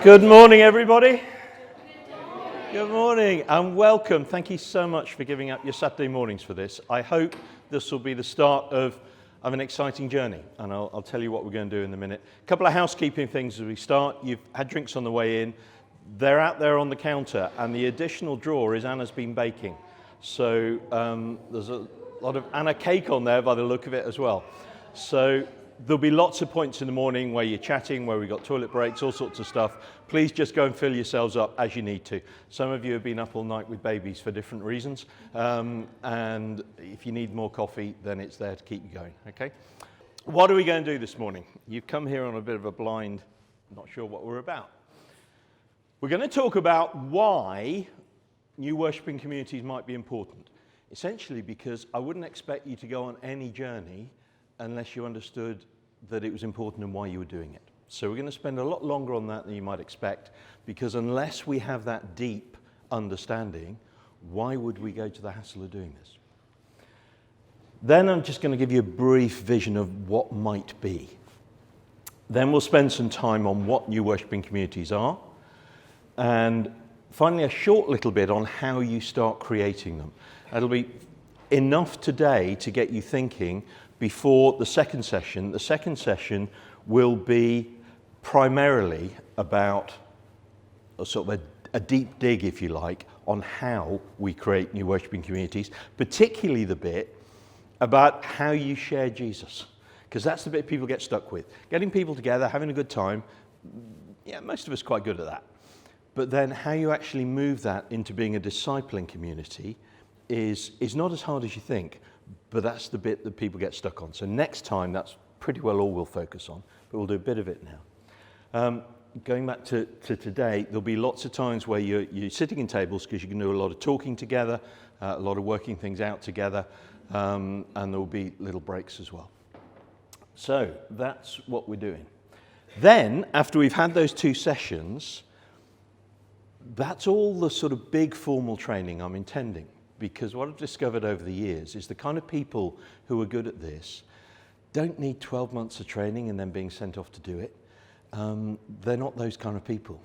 Good morning, everybody. Good morning and welcome. Thank you so much for giving up your Saturday mornings for this. I hope this will be the start of an exciting journey, and I'll tell you what we're going to do in a minute. A couple of housekeeping things as we start. You've had drinks on the way in. They're out there on the counter, and the additional drawer is Anna's been baking. So there's a lot of Anna cake on there by the look of it as well. So there'll be lots of points in the morning where you're chatting, where we've got toilet breaks, all sorts of stuff. Please just go and fill yourselves up as you need to. Some of you have been up all night with babies for different reasons. And if you need more coffee, then it's there to keep you going, okay? What are we going to do this morning? You've come here on a bit of a blind, not sure what we're about. We're going to talk about why new worshiping communities might be important. Essentially because I wouldn't expect you to go on any journey unless you understood that it was important and why you were doing it. So we're going to spend a lot longer on that than you might expect, because unless we have that deep understanding, why would we go to the hassle of doing this? Then I'm just going to give you a brief vision of what might be. Then we'll spend some time on what new worshiping communities are, and finally a short little bit on how you start creating them. That'll be enough today to get you thinking before the second session. The second session will be primarily about a sort of a deep dig, if you like, on how we create new worshiping communities, particularly the bit about how you share Jesus, because that's the bit people get stuck with. Getting people together, having a good time, yeah, most of us are quite good at that. But then how you actually move that into being a discipling community is not as hard as you think. But that's the bit that people get stuck on. So next time, that's pretty well all we'll focus on. But we'll do a bit of it now. Going back to today, there'll be lots of times where you're sitting in tables because you can do a lot of talking together, a lot of working things out together, and there'll be little breaks as well. So that's what we're doing. Then, after we've had those two sessions, that's all the sort of big formal training I'm intending. Because what I've discovered over the years is the kind of people who are good at this don't need 12 months of training and then being sent off to do it. They're not those kind of people.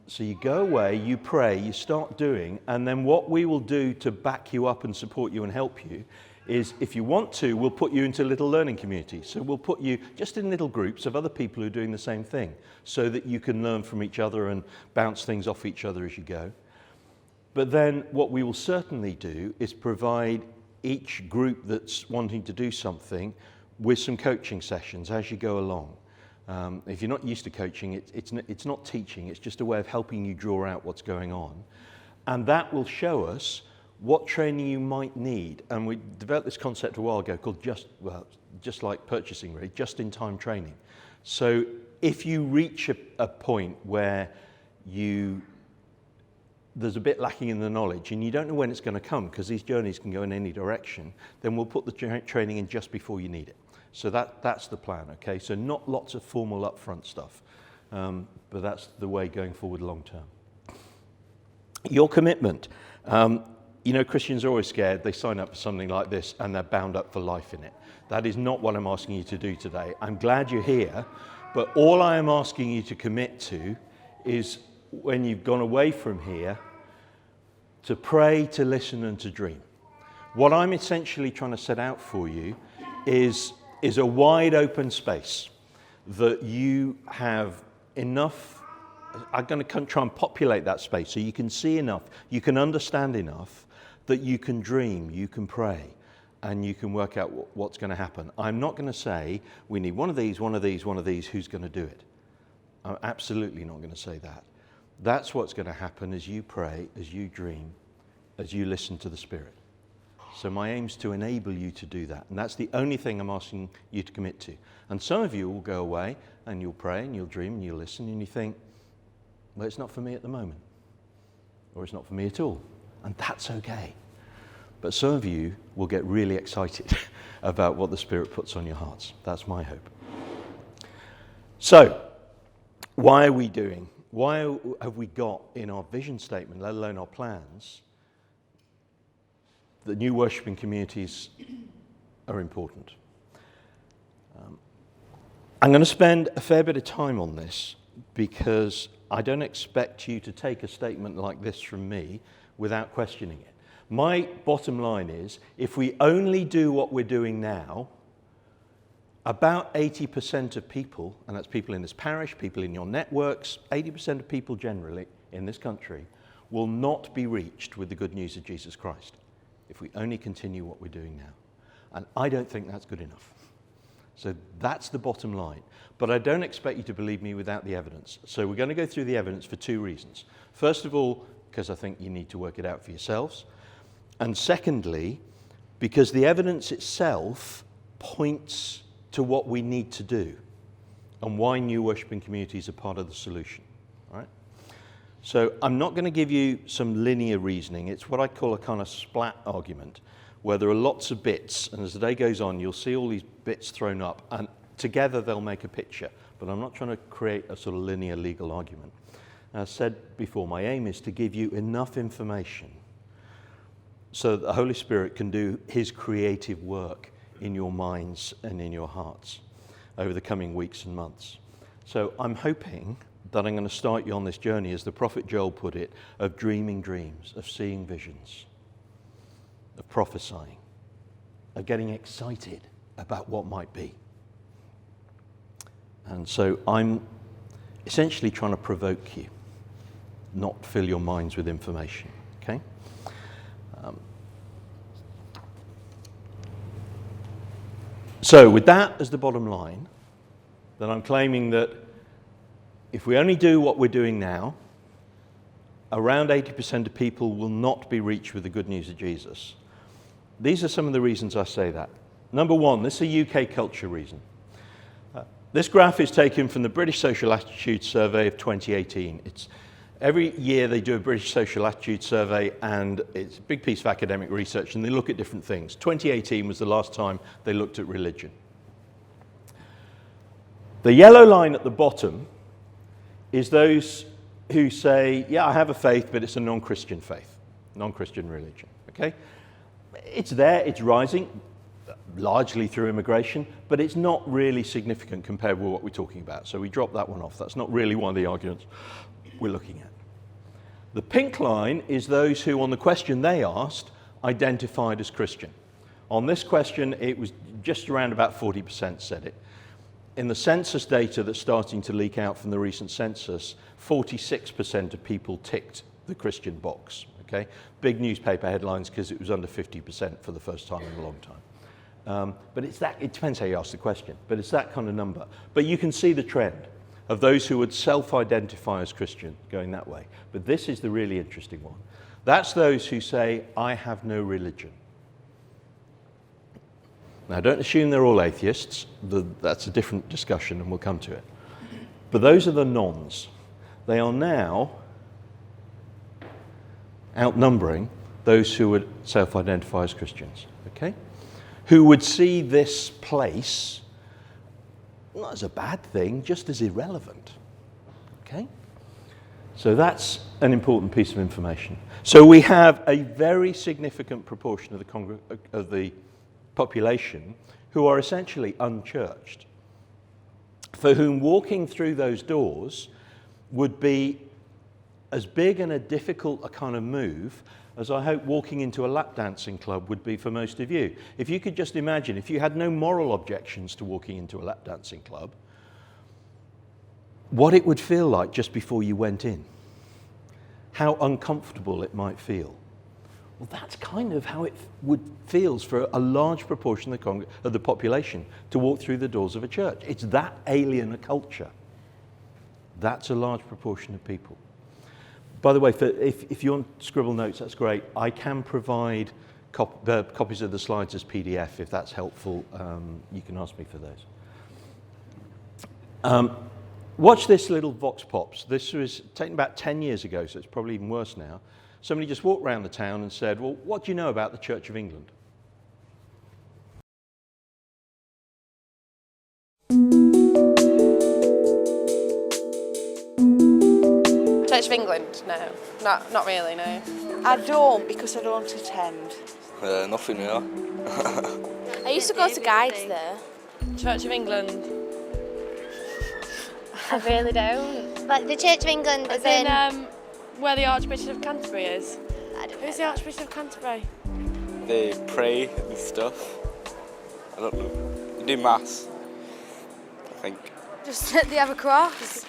So you go away, you pray, you start doing, and then what we will do to back you up and support you and help you is, if you want to, we'll put you into little learning communities. So we'll put you just in little groups of other people who are doing the same thing so that you can learn from each other and bounce things off each other as you go. But then what we will certainly do is provide each group that's wanting to do something with some coaching sessions as you go along. If you're not used to coaching, it's not teaching, it's just a way of helping you draw out what's going on. And that will show us what training you might need. And we developed this concept a while ago called just like purchasing, really, just-in-time training. So if you reach a point where there's a bit lacking in the knowledge and you don't know when it's going to come, because these journeys can go in any direction, then we'll put the training in just before you need it. So that's the plan, okay? So not lots of formal upfront stuff, but that's the way going forward long term. Your commitment. Christians are always scared. They sign up for something like this and they're bound up for life in it. That is not what I'm asking you to do today. I'm glad you're here, but all I am asking you to commit to is, when you've gone away from here, to pray, to listen, and to dream. What I'm essentially trying to set out for you is a wide open space that you have enough. I'm going to try and populate that space so you can see enough, you can understand enough that you can dream, you can pray, and you can work out what's going to happen. I'm not going to say, we need one of these, who's going to do it? I'm absolutely not going to say that. That's what's going to happen as you pray, as you dream, as you listen to the Spirit. So my aim is to enable you to do that. And that's the only thing I'm asking you to commit to. And some of you will go away and you'll pray and you'll dream and you'll listen and you think, well, it's not for me at the moment. Or it's not for me at all. And that's okay. But some of you will get really excited about what the Spirit puts on your hearts. That's my hope. So, why are we doing? Why have we got in our vision statement, let alone our plans, that new worshiping communities are important? I'm going to spend a fair bit of time on this because I don't expect you to take a statement like this from me without questioning it. My bottom line is, if we only do what we're doing now, about 80% of people, and that's people in this parish, people in your networks, 80% of people generally in this country will not be reached with the good news of Jesus Christ if we only continue what we're doing now. And I don't think that's good enough. So that's the bottom line. But I don't expect you to believe me without the evidence. So we're going to go through the evidence for two reasons. First of all, because I think you need to work it out for yourselves. And secondly, because the evidence itself points to what we need to do and why new worshiping communities are part of the solution. All right? So I'm not going to give you some linear reasoning. It's what I call a kind of splat argument, where there are lots of bits, and as the day goes on, you'll see all these bits thrown up, and together they'll make a picture. But I'm not trying to create a sort of linear legal argument. As I said before, my aim is to give you enough information so that the Holy Spirit can do his creative work in your minds and in your hearts over the coming weeks and months. So I'm hoping that I'm going to start you on this journey, as the prophet Joel put it, of dreaming dreams, of seeing visions, of prophesying, of getting excited about what might be. And so I'm essentially trying to provoke you, not fill your minds with information, okay? So with that as the bottom line, then I'm claiming that if we only do what we're doing now, around 80% of people will not be reached with the good news of Jesus. These are some of the reasons I say that. Number one, this is a UK culture reason. This graph is taken from the British Social Attitude Survey of 2018. Every year they do a British Social Attitude Survey, and it's a big piece of academic research, and they look at different things. 2018 was the last time they looked at religion. The yellow line at the bottom is those who say, yeah, I have a faith, but it's a non-Christian faith, non-Christian religion, okay? It's there, it's rising, largely through immigration, but it's not really significant compared with what we're talking about. So we drop that one off. That's not really one of the arguments we're looking at. The pink line is those who, on the question they asked, identified as Christian. On this question, it was just around about 40% said it. In the census data that's starting to leak out from the recent census, 46% of people ticked the Christian box. Okay? Big newspaper headlines because it was under 50% for the first time in a long time. But it depends how you ask the question, but it's that kind of number. But you can see the trend of those who would self-identify as Christian going that way. But this is the really interesting one. That's those who say, I have no religion. Now, don't assume they're all atheists. That's a different discussion, and we'll come to it. But those are the nons. They are now outnumbering those who would self-identify as Christians, okay? Who would see this place not as a bad thing, just as irrelevant, okay? So that's an important piece of information. So we have a very significant proportion of the population who are essentially unchurched, for whom walking through those doors would be as big and a difficult a kind of move as I hope walking into a lap dancing club would be for most of you. If you could just imagine, if you had no moral objections to walking into a lap dancing club, what it would feel like just before you went in, how uncomfortable it might feel. Well, that's kind of how it feels for a large proportion of the population to walk through the doors of a church. It's that alien a culture. That's a large proportion of people. By the way, if you want to scribble notes, that's great. I can provide copies of the slides as PDF if that's helpful. You can ask me for those. Watch this little vox pops. This was taken about 10 years ago, so it's probably even worse now. Somebody just walked around the town and said, well, what do you know about the Church of England? Church of England? No, not really, no. I don't, because I don't attend. Nothing, yeah. I used to go to guides there. Church of England? I really don't. But the Church of England is As in, in... where the Archbishop of Canterbury is. I don't know. Who's the Archbishop of Canterbury? They pray and stuff. I don't know. They do mass, I think. Just they have a cross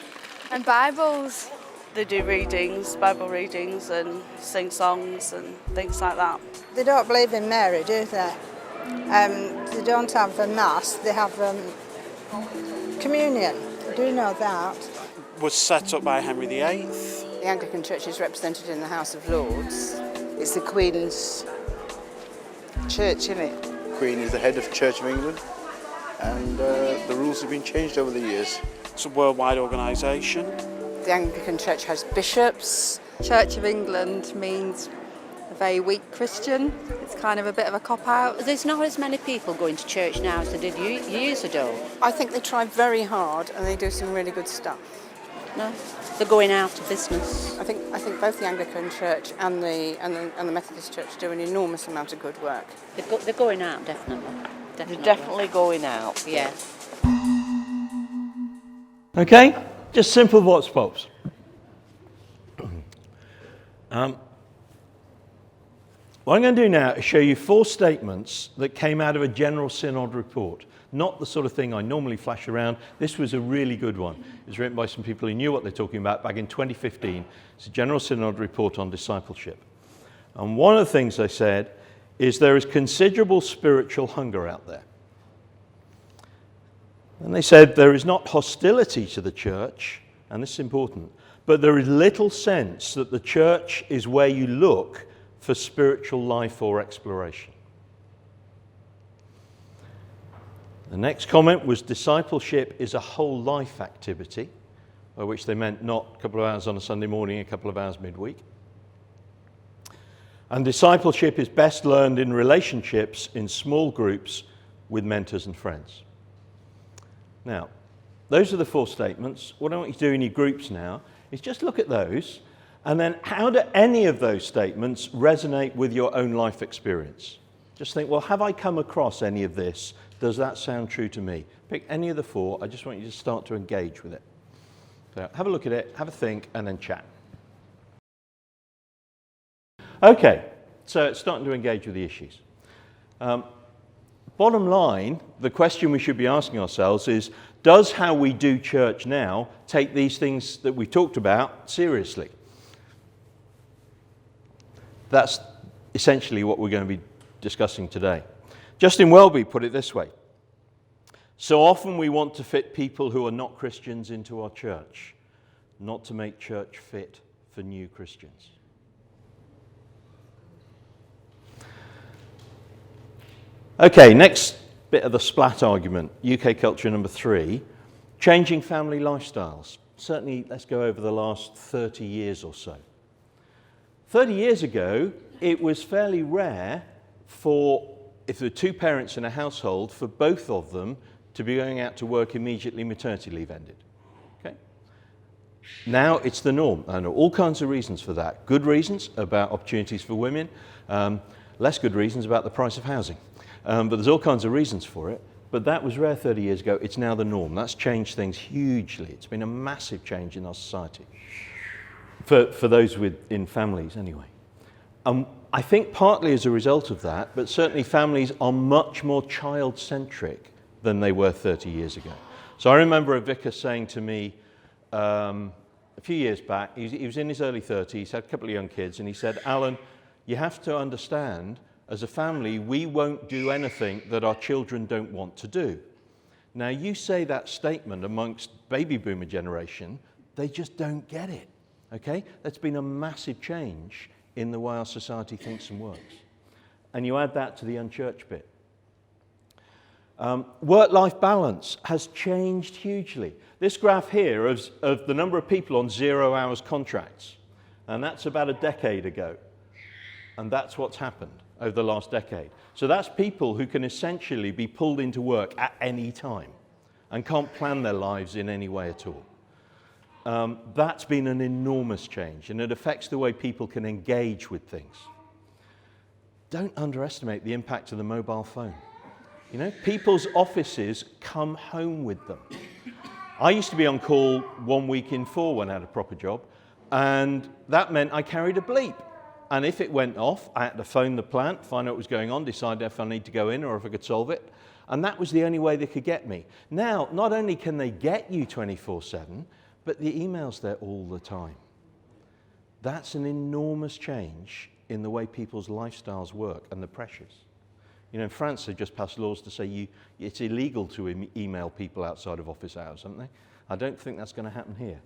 and Bibles. They do readings, Bible readings, and sing songs and things like that. They don't believe in Mary, do they? They don't have a mass, they have communion. I do know that. Was set up by Henry VIII. The Anglican Church is represented in the House of Lords. It's the Queen's church, isn't it? Queen is the head of Church of England, and the rules have been changed over the years. It's a worldwide organisation. The Anglican Church has bishops. Church of England means a very weak Christian. It's kind of a bit of a cop-out. There's not as many people going to church now as there did years ago. I think they try very hard and they do some really good stuff. No, they're going out of business. I think both the Anglican Church and the Methodist Church do an enormous amount of good work. They're going out, definitely. They're definitely going out. Yeah. Okay, just simple vox pops. What I'm going to do now is show you 4 statements that came out of a General Synod report. Not the sort of thing I normally flash around. This was a really good one. It was written by some people who knew what they're talking about back in 2015. It's a General Synod report on discipleship. And one of the things they said is there is considerable spiritual hunger out there. And they said there is not hostility to the church, and this is important, but there is little sense that the church is where you look for spiritual life or exploration. The next comment was discipleship is a whole life activity, by which they meant not a couple of hours on a Sunday morning, a couple of hours midweek. And discipleship is best learned in relationships in small groups with mentors and friends. Now, those are the 4 statements. What I want you to do in your groups now is just look at those, and then how do any of those statements resonate with your own life experience? Just think, well, have I come across any of this? Does that sound true to me? Pick any of the 4. I just want you to start to engage with it. So have a look at it, have a think, and then chat. Okay, so it's starting to engage with the issues. Bottom line, the question we should be asking ourselves is, does how we do church now take these things that we talked about seriously? That's essentially what we're going to be discussing today. Justin Welby put it this way: so often we want to fit people who are not Christians into our church, not to make church fit for new Christians. Okay, next bit of the splat argument, UK culture number 3, changing family lifestyles. Certainly, let's go over the last 30 years or so. 30 years ago, it was fairly rare for, if there were 2 parents in a household, for both of them to be going out to work immediately maternity leave ended. Okay? Now it's the norm. I know all kinds of reasons for that. Good reasons about opportunities for women, less good reasons about the price of housing. But there's all kinds of reasons for it. But that was rare 30 years ago. It's now the norm. That's changed things hugely. It's been a massive change in our society. For those in families, anyway. I think partly as a result of that, but certainly families are much more child-centric than they were 30 years ago. So I remember a vicar saying to me a few years back, he was in his early 30s, had a couple of young kids, and he said, Alan, you have to understand, as a family, we won't do anything that our children don't want to do. Now, you say that statement amongst baby boomer generation, they just don't get it, okay? That's been a massive change in the way our society thinks and works. And you add that to the unchurched bit. Work-life balance has changed hugely. This graph here of the number of people on 0 hours contracts, and that's about a decade ago. And that's what's happened over the last decade. So that's people who can essentially be pulled into work at any time and can't plan their lives in any way at all. That's been an enormous change, and it affects the way people can engage with things. Don't underestimate the impact of the mobile phone. You know, people's offices come home with them. I used to be on call 1 week in 4 when I had a proper job, and that meant I carried a bleep. And if it went off, I had to phone the plant, find out what was going on, decide if I need to go in or if I could solve it. And that was the only way they could get me. Now, not only can they get you 24/7, but the email's there all the time. That's an enormous change in the way people's lifestyles work and the pressures. You know, in France, they've just passed laws to say it's illegal to email people outside of office hours, haven't they? I don't think that's going to happen here.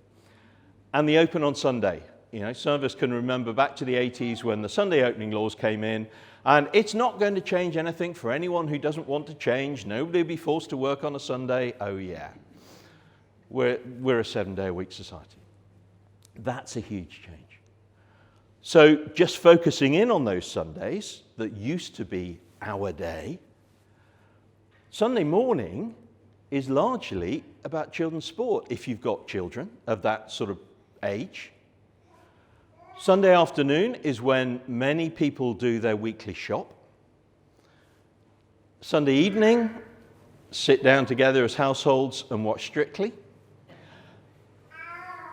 And the open on Sunday. You know, some of us can remember back to the 80s when the Sunday opening laws came in, and it's not going to change anything for anyone who doesn't want to change. Nobody will be forced to work on a Sunday. Oh, yeah. We're a 7-day-a-week society. That's a huge change. So just focusing in on those Sundays that used to be our day, Sunday morning is largely about children's sport, if you've got children of that sort of age. Sunday afternoon is when many people do their weekly shop. Sunday evening, sit down together as households and watch Strictly.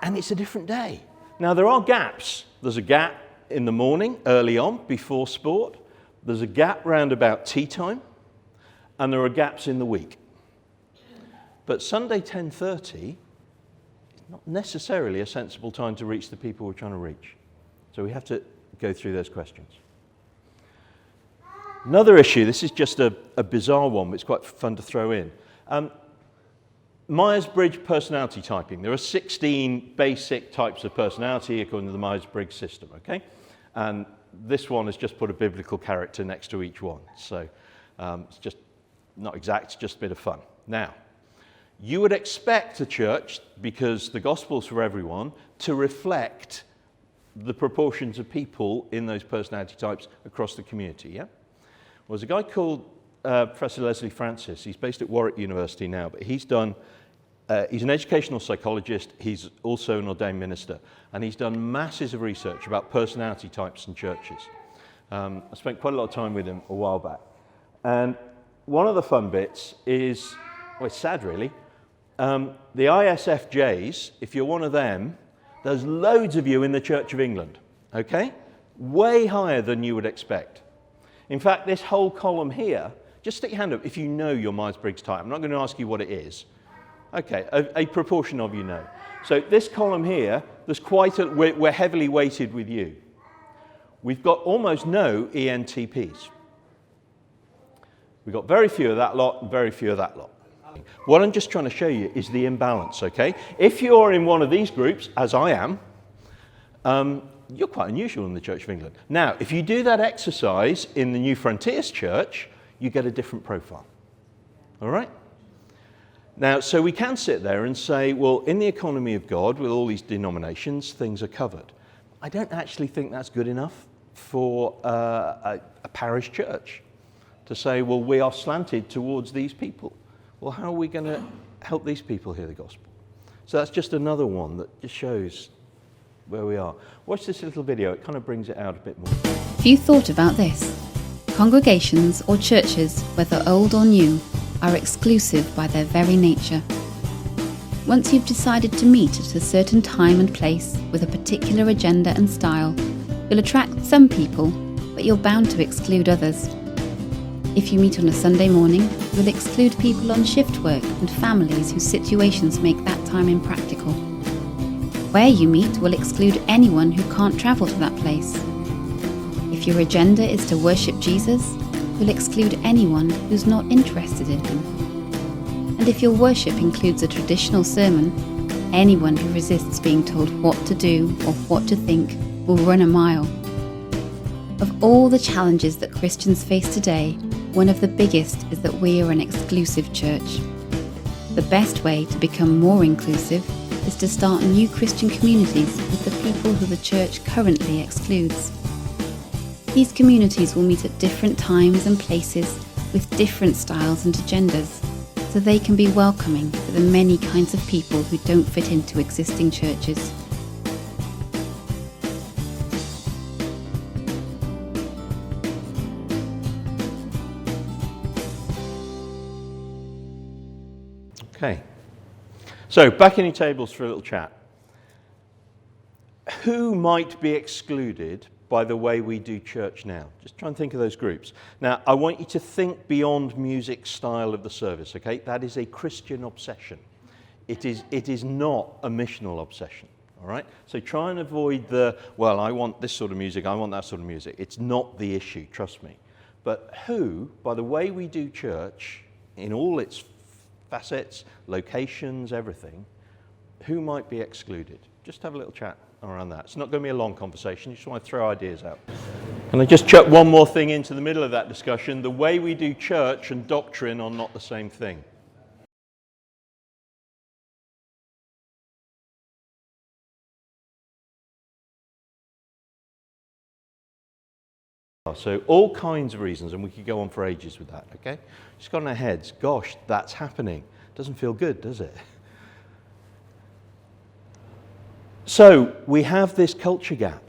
And it's a different day. Now, there are gaps. There's a gap in the morning, early on, before sport. There's a gap round about tea time. And there are gaps in the week. But Sunday 10:30 is not necessarily a sensible time to reach the people we're trying to reach. So we have to go through those questions. Another issue, this is just a bizarre one, but it's quite fun to throw in. Myers-Briggs personality typing. There are 16 basic types of personality according to the Myers-Briggs system, okay? And this one has just put a biblical character next to each one. So it's just not exact, it's just a bit of fun. Now, you would expect a church, because the gospel's for everyone, to reflect the proportions of people in those personality types across the community, yeah? Well, there's a guy called Professor Leslie Francis. He's based at Warwick University now, but he's an educational psychologist. He's also an ordained minister, and he's done masses of research about personality types in churches. I spent quite a lot of time with him a while back. And one of the fun bits is, well, it's sad really, the ISFJs, if you're one of them, there's loads of you in the Church of England, okay? Way higher than you would expect. In fact, this whole column here, just stick your hand up if you know your Myers-Briggs type. I'm not going to ask you what it is. Okay, a proportion of you know. So this column here, we're heavily weighted with you. We've got almost no ENTPs. We've got very few of that lot and very few of that lot. What I'm just trying to show you is the imbalance, okay? If you're in one of these groups, as I am, you're quite unusual in the Church of England. Now, if you do that exercise in the New Frontiers Church, you get a different profile. All right? Now, so we can sit there and say, well, in the economy of God, with all these denominations, things are covered. I don't actually think that's good enough for a parish church to say, well, we are slanted towards these people. Well, how are we going to help these people hear the gospel? So that's just another one that just shows where we are. Watch this little video. It kind of brings it out a bit more. Have you thought about this? Congregations or churches, whether old or new, are exclusive by their very nature. Once you've decided to meet at a certain time and place with a particular agenda and style, you'll attract some people, but you're bound to exclude others. If you meet on a Sunday morning, you'll exclude people on shift work and families whose situations make that time impractical. Where you meet will exclude anyone who can't travel to that place. If your agenda is to worship Jesus, you'll exclude anyone who's not interested in him. And if your worship includes a traditional sermon, anyone who resists being told what to do or what to think will run a mile. Of all the challenges that Christians face today, one of the biggest is that we are an exclusive church. The best way to become more inclusive is to start new Christian communities with the people who the church currently excludes. These communities will meet at different times and places with different styles and agendas, so they can be welcoming for the many kinds of people who don't fit into existing churches. Okay, So, back in your tables for a little chat. Who might be excluded by the way we do church now? Just try and think of those groups. Now, I want you to think beyond music style of the service, okay? That is a Christian obsession. It is not a missional obsession, all right? So try and avoid well, I want this sort of music, I want that sort of music. It's not the issue, trust me. But who, by the way we do church, in all its facets, locations, everything, who might be excluded? Just have a little chat around that. It's not going to be a long conversation. You just want to throw ideas out. Can I just chuck one more thing into the middle of that discussion? The way we do church and doctrine are not the same thing. So all kinds of reasons, and we could go on for ages with that, okay? Just got in our heads, gosh, that's happening. Doesn't feel good, does it? So we have this culture gap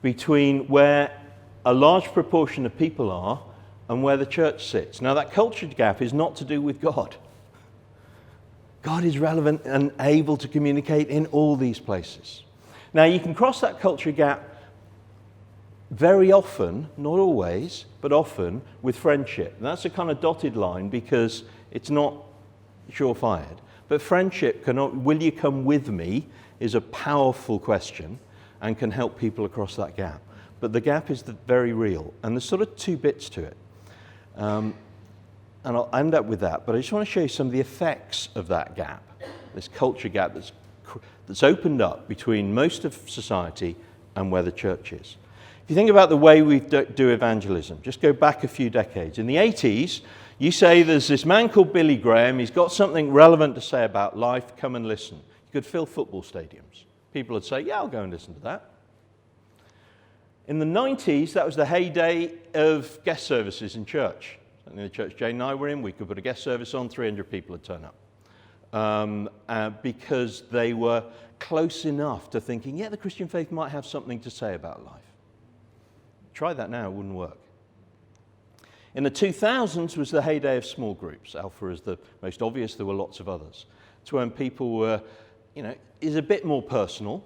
between where a large proportion of people are and where the church sits. Now that culture gap is not to do with God. God is relevant and able to communicate in all these places. Now you can cross that culture gap very often, not always, but often with friendship. And that's a kind of dotted line because it's not surefire. But friendship, will you come with me, is a powerful question and can help people across that gap. But the gap is very real. And there's sort of two bits to it. And I'll end up with that. But I just want to show you some of the effects of that gap, this culture gap that's opened up between most of society and where the church is. If you think about the way we do evangelism, just go back a few decades. In the 80s, you say there's this man called Billy Graham, he's got something relevant to say about life, come and listen. You could fill football stadiums. People would say, yeah, I'll go and listen to that. In the 90s, that was the heyday of guest services in church. In the church Jane and I were in, we could put a guest service on, 300 people would turn up. Because they were close enough to thinking, yeah, the Christian faith might have something to say about life. Try that now, it wouldn't work. In the 2000s was the heyday of small groups. Alpha is the most obvious, there were lots of others. It's when people were, is a bit more personal,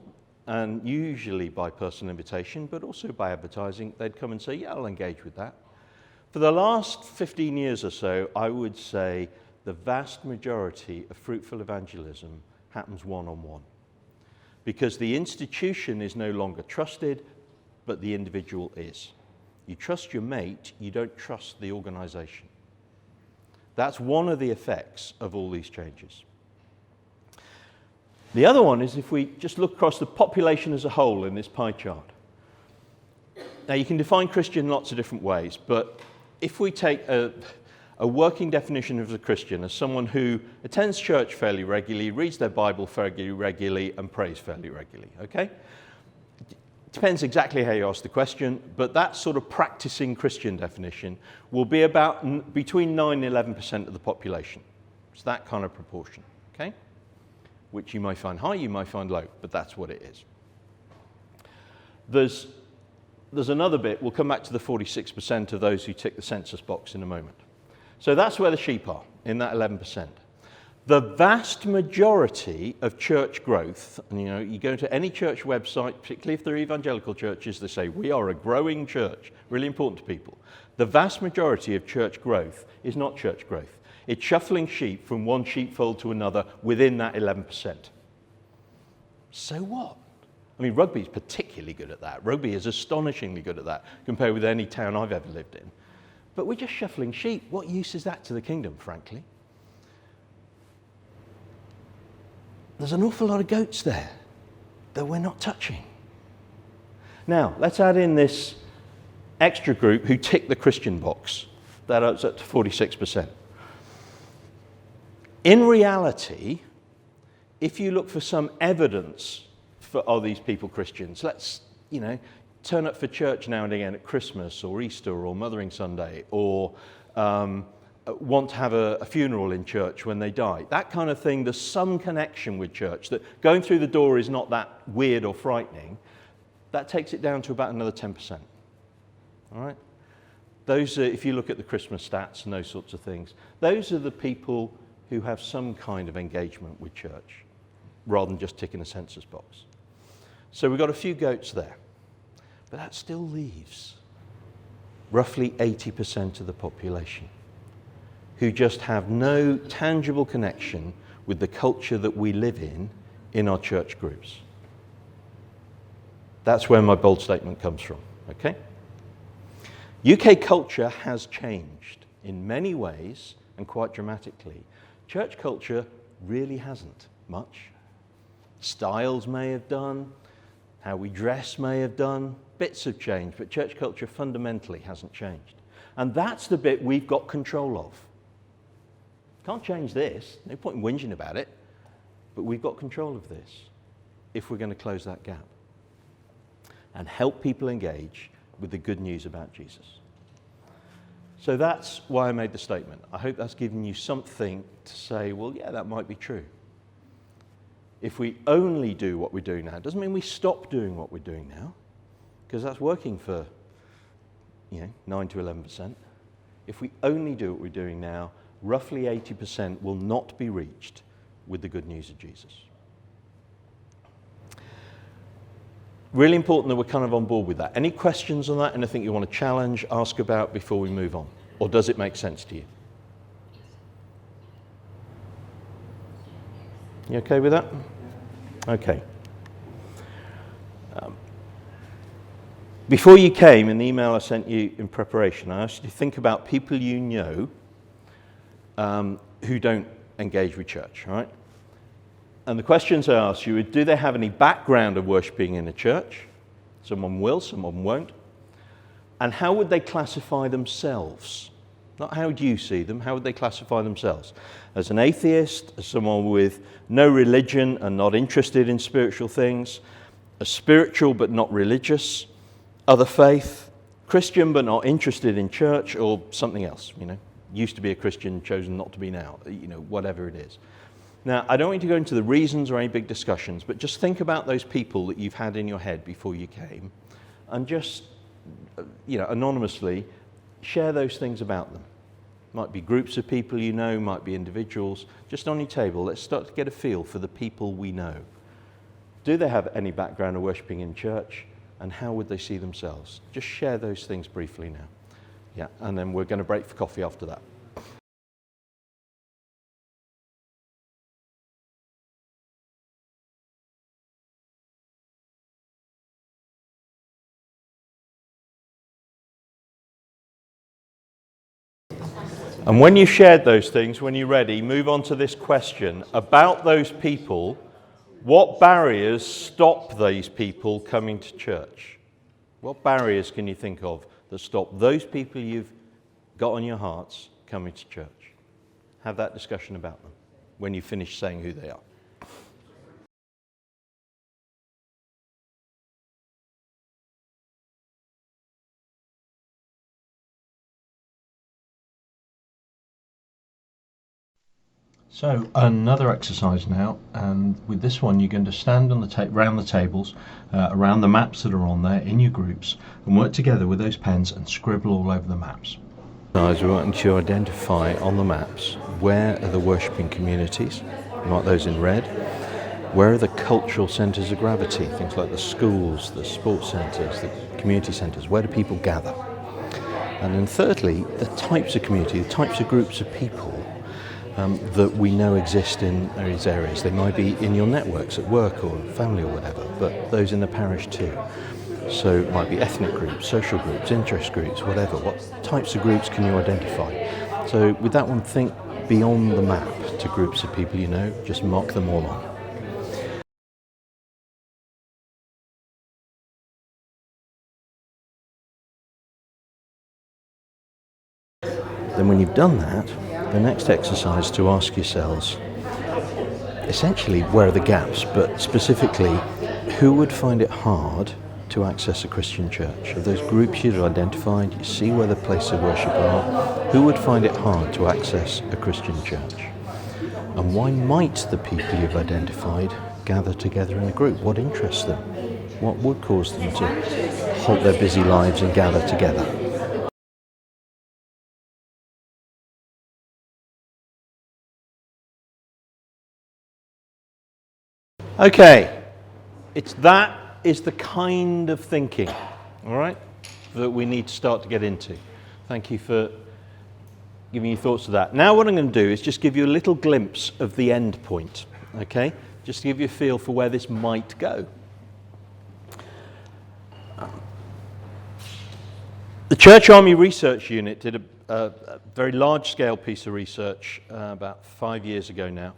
and usually by personal invitation, but also by advertising. They'd come and say, yeah, I'll engage with that. For the last 15 years or so, I would say the vast majority of fruitful evangelism happens one-on-one. Because the institution is no longer trusted, but the individual is. You trust your mate, you don't trust the organization. That's one of the effects of all these changes. The other one is if we just look across the population as a whole in this pie chart. Now you can define Christian in lots of different ways, but if we take a working definition of a Christian as someone who attends church fairly regularly, reads their Bible fairly regularly, and prays fairly regularly, okay? Depends exactly how you ask the question, but that sort of practicing Christian definition will be about between 9 and 11% of the population. It's that kind of proportion, okay? Which you might find high, you might find low, but that's what it is. There's another bit, we'll come back to the 46% of those who tick the census box in a moment. So that's where the sheep are, in that 11%. The vast majority of church growth, and you go to any church website, particularly if they're evangelical churches, they say, we are a growing church, really important to people. The vast majority of church growth is not church growth. It's shuffling sheep from one sheepfold to another within that 11%. So what? I mean, rugby is particularly good at that. Rugby is astonishingly good at that compared with any town I've ever lived in. But we're just shuffling sheep. What use is that to the kingdom, frankly? There's an awful lot of goats there that we're not touching. Now, let's add in this extra group who tick the Christian box. That's up to 46%. In reality, if you look for some evidence for, are these people Christians? Let's, turn up for church now and again at Christmas or Easter or Mothering Sunday, or want to have a funeral in church when they die. That kind of thing, there's some connection with church, that going through the door is not that weird or frightening. That takes it down to about another 10%. All right? Those are, if you look at the Christmas stats and those sorts of things, those are the people who have some kind of engagement with church, rather than just ticking a census box. So we've got a few goats there, but that still leaves roughly 80% of the population who just have no tangible connection with the culture that we live in our church groups. That's where my bold statement comes from, okay? UK culture has changed in many ways and quite dramatically. Church culture really hasn't much. Styles may have done, how we dress may have done, bits have changed, but church culture fundamentally hasn't changed. And that's the bit we've got control of. Can't change this, no point in whinging about it, but we've got control of this if we're going to close that gap and help people engage with the good news about Jesus. So that's why I made the statement. I hope that's given you something to say, well, yeah, that might be true. If we only do what we're doing now, it doesn't mean we stop doing what we're doing now, because that's working for 9 to 11%. If we only do what we're doing now, roughly 80% will not be reached with the good news of Jesus. Really important that we're kind of on board with that. Any questions on that? Anything you want to challenge, ask about before we move on? Or does it make sense to you? You okay with that? Okay. Before you came, in the email I sent you in preparation, I asked you to think about people you know who don't engage with church, right? And the questions I asked you were, do they have any background of worshipping in a church? Someone will, someone won't. And how would they classify themselves? Not how do you see them, how would they classify themselves? As an atheist, as someone with no religion and not interested in spiritual things, a spiritual but not religious, other faith, Christian but not interested in church, or something else, used to be a Christian, chosen not to be now, whatever it is. Now, I don't want you to go into the reasons or any big discussions, but just think about those people that you've had in your head before you came, and just, anonymously share those things about them. Might be groups of people you know, might be individuals. Just on your table, let's start to get a feel for the people we know. Do they have any background of worshipping in church, and how would they see themselves? Just share those things briefly now. Yeah, and then we're going to break for coffee after that. And when you shared those things, when you're ready, move on to this question about those people. What barriers stop these people coming to church? What barriers can you think of that stop those people you've got on your hearts coming to church? Have that discussion about them when you finish saying who they are. So another exercise now, and with this one you're going to stand on the around the tables, around the maps that are on there in your groups, and work together with those pens and scribble all over the maps. We want to identify on the maps where are the worshipping communities, like those in red, where are the cultural centres of gravity, things like the schools, the sports centres, the community centres, where do people gather? And then thirdly, the types of community, the types of groups of people that we know exist in these areas. They might be in your networks at work or family or whatever, but those in the parish too. So it might be ethnic groups, social groups, interest groups, whatever. What types of groups can you identify? So with that one, think beyond the map to groups of people you know, just mark them all on. Then when you've done that, the next exercise to ask yourselves, essentially, where are the gaps, but specifically, who would find it hard to access a Christian church? Of those groups you've identified, you see where the places of worship are, who would find it hard to access a Christian church? And why might the people you've identified gather together in a group? What interests them? What would cause them to halt their busy lives and gather together? Okay, that is the kind of thinking, all right, that we need to start to get into. Thank you for giving your thoughts to that. Now what I'm going to do is just give you a little glimpse of the end point, okay, just to give you a feel for where this might go. The Church Army Research Unit did a very large-scale piece of research about 5 years ago now.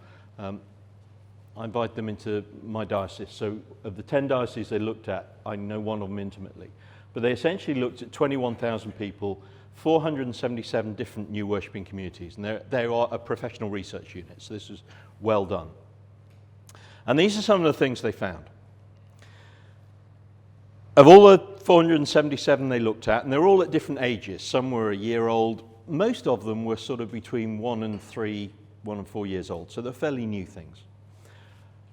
I invited them into my diocese. So of the 10 dioceses they looked at, I know one of them intimately. But they essentially looked at 21,000 people, 477 different new worshipping communities. And they are a professional research unit, so this was well done. And these are some of the things they found. Of all the 477 they looked at, and they're all at different ages. Some were a year old. Most of them were sort of between 1 and 4 years old. So they're fairly new things.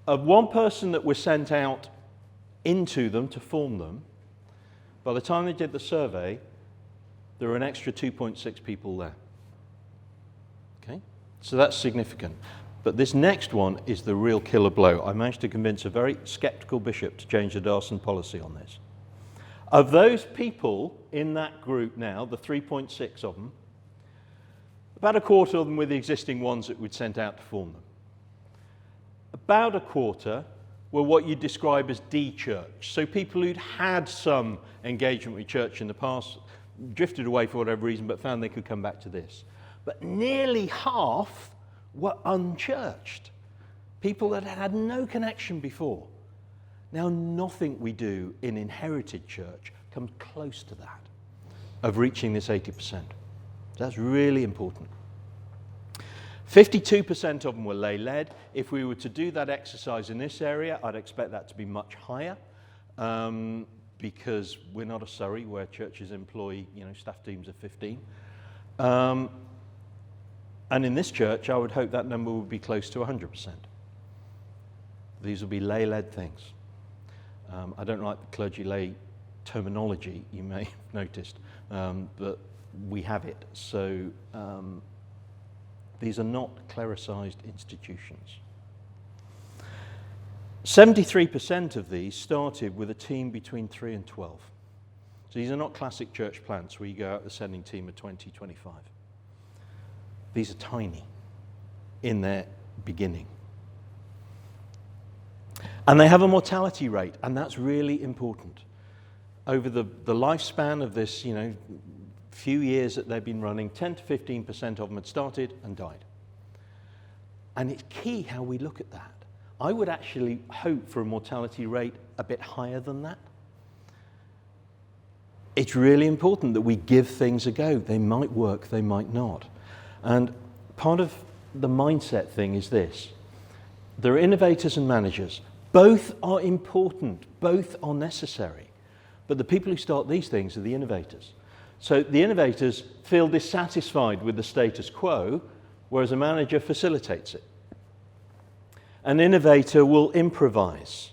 Of one person that was sent out into them to form them, by the time they did the survey, there were an extra 2.6 people there. Okay? So that's significant. But this next one is the real killer blow. I managed to convince a very skeptical bishop to change the diocesan policy on this. Of those people in that group now, the 3.6 of them, about a quarter of them were the existing ones that we'd sent out to form them. About a quarter were what you'd describe as de-church. So people who'd had some engagement with church in the past, drifted away for whatever reason, but found they could come back to this. But nearly half were unchurched. People that had no connection before. Now, nothing we do in inherited church comes close to that, of reaching this 80%. That's really important. 52% of them were lay-led. If we were to do that exercise in this area, I'd expect that to be much higher, because we're not a Surrey where churches employ, staff teams of 15. And in this church, I would hope that number would be close to 100%. These will be lay-led things. I don't like the clergy-lay terminology, you may have noticed, but we have it. So these are not clericized institutions. 73% of these started with a team between 3 and 12. So these are not classic church plants where you go out with a sending team of 20, 25. These are tiny in their beginning. And they have a mortality rate, and that's really important. Over the lifespan of this, few years that they've been running, 10 to 15% of them had started and died. And it's key how we look at that. I would actually hope for a mortality rate a bit higher than that. It's really important that we give things a go. They might work, they might not. And part of the mindset thing is this. There are innovators and managers. Both are important, both are necessary. But the people who start these things are the innovators. So the innovators feel dissatisfied with the status quo, whereas a manager facilitates it. An innovator will improvise.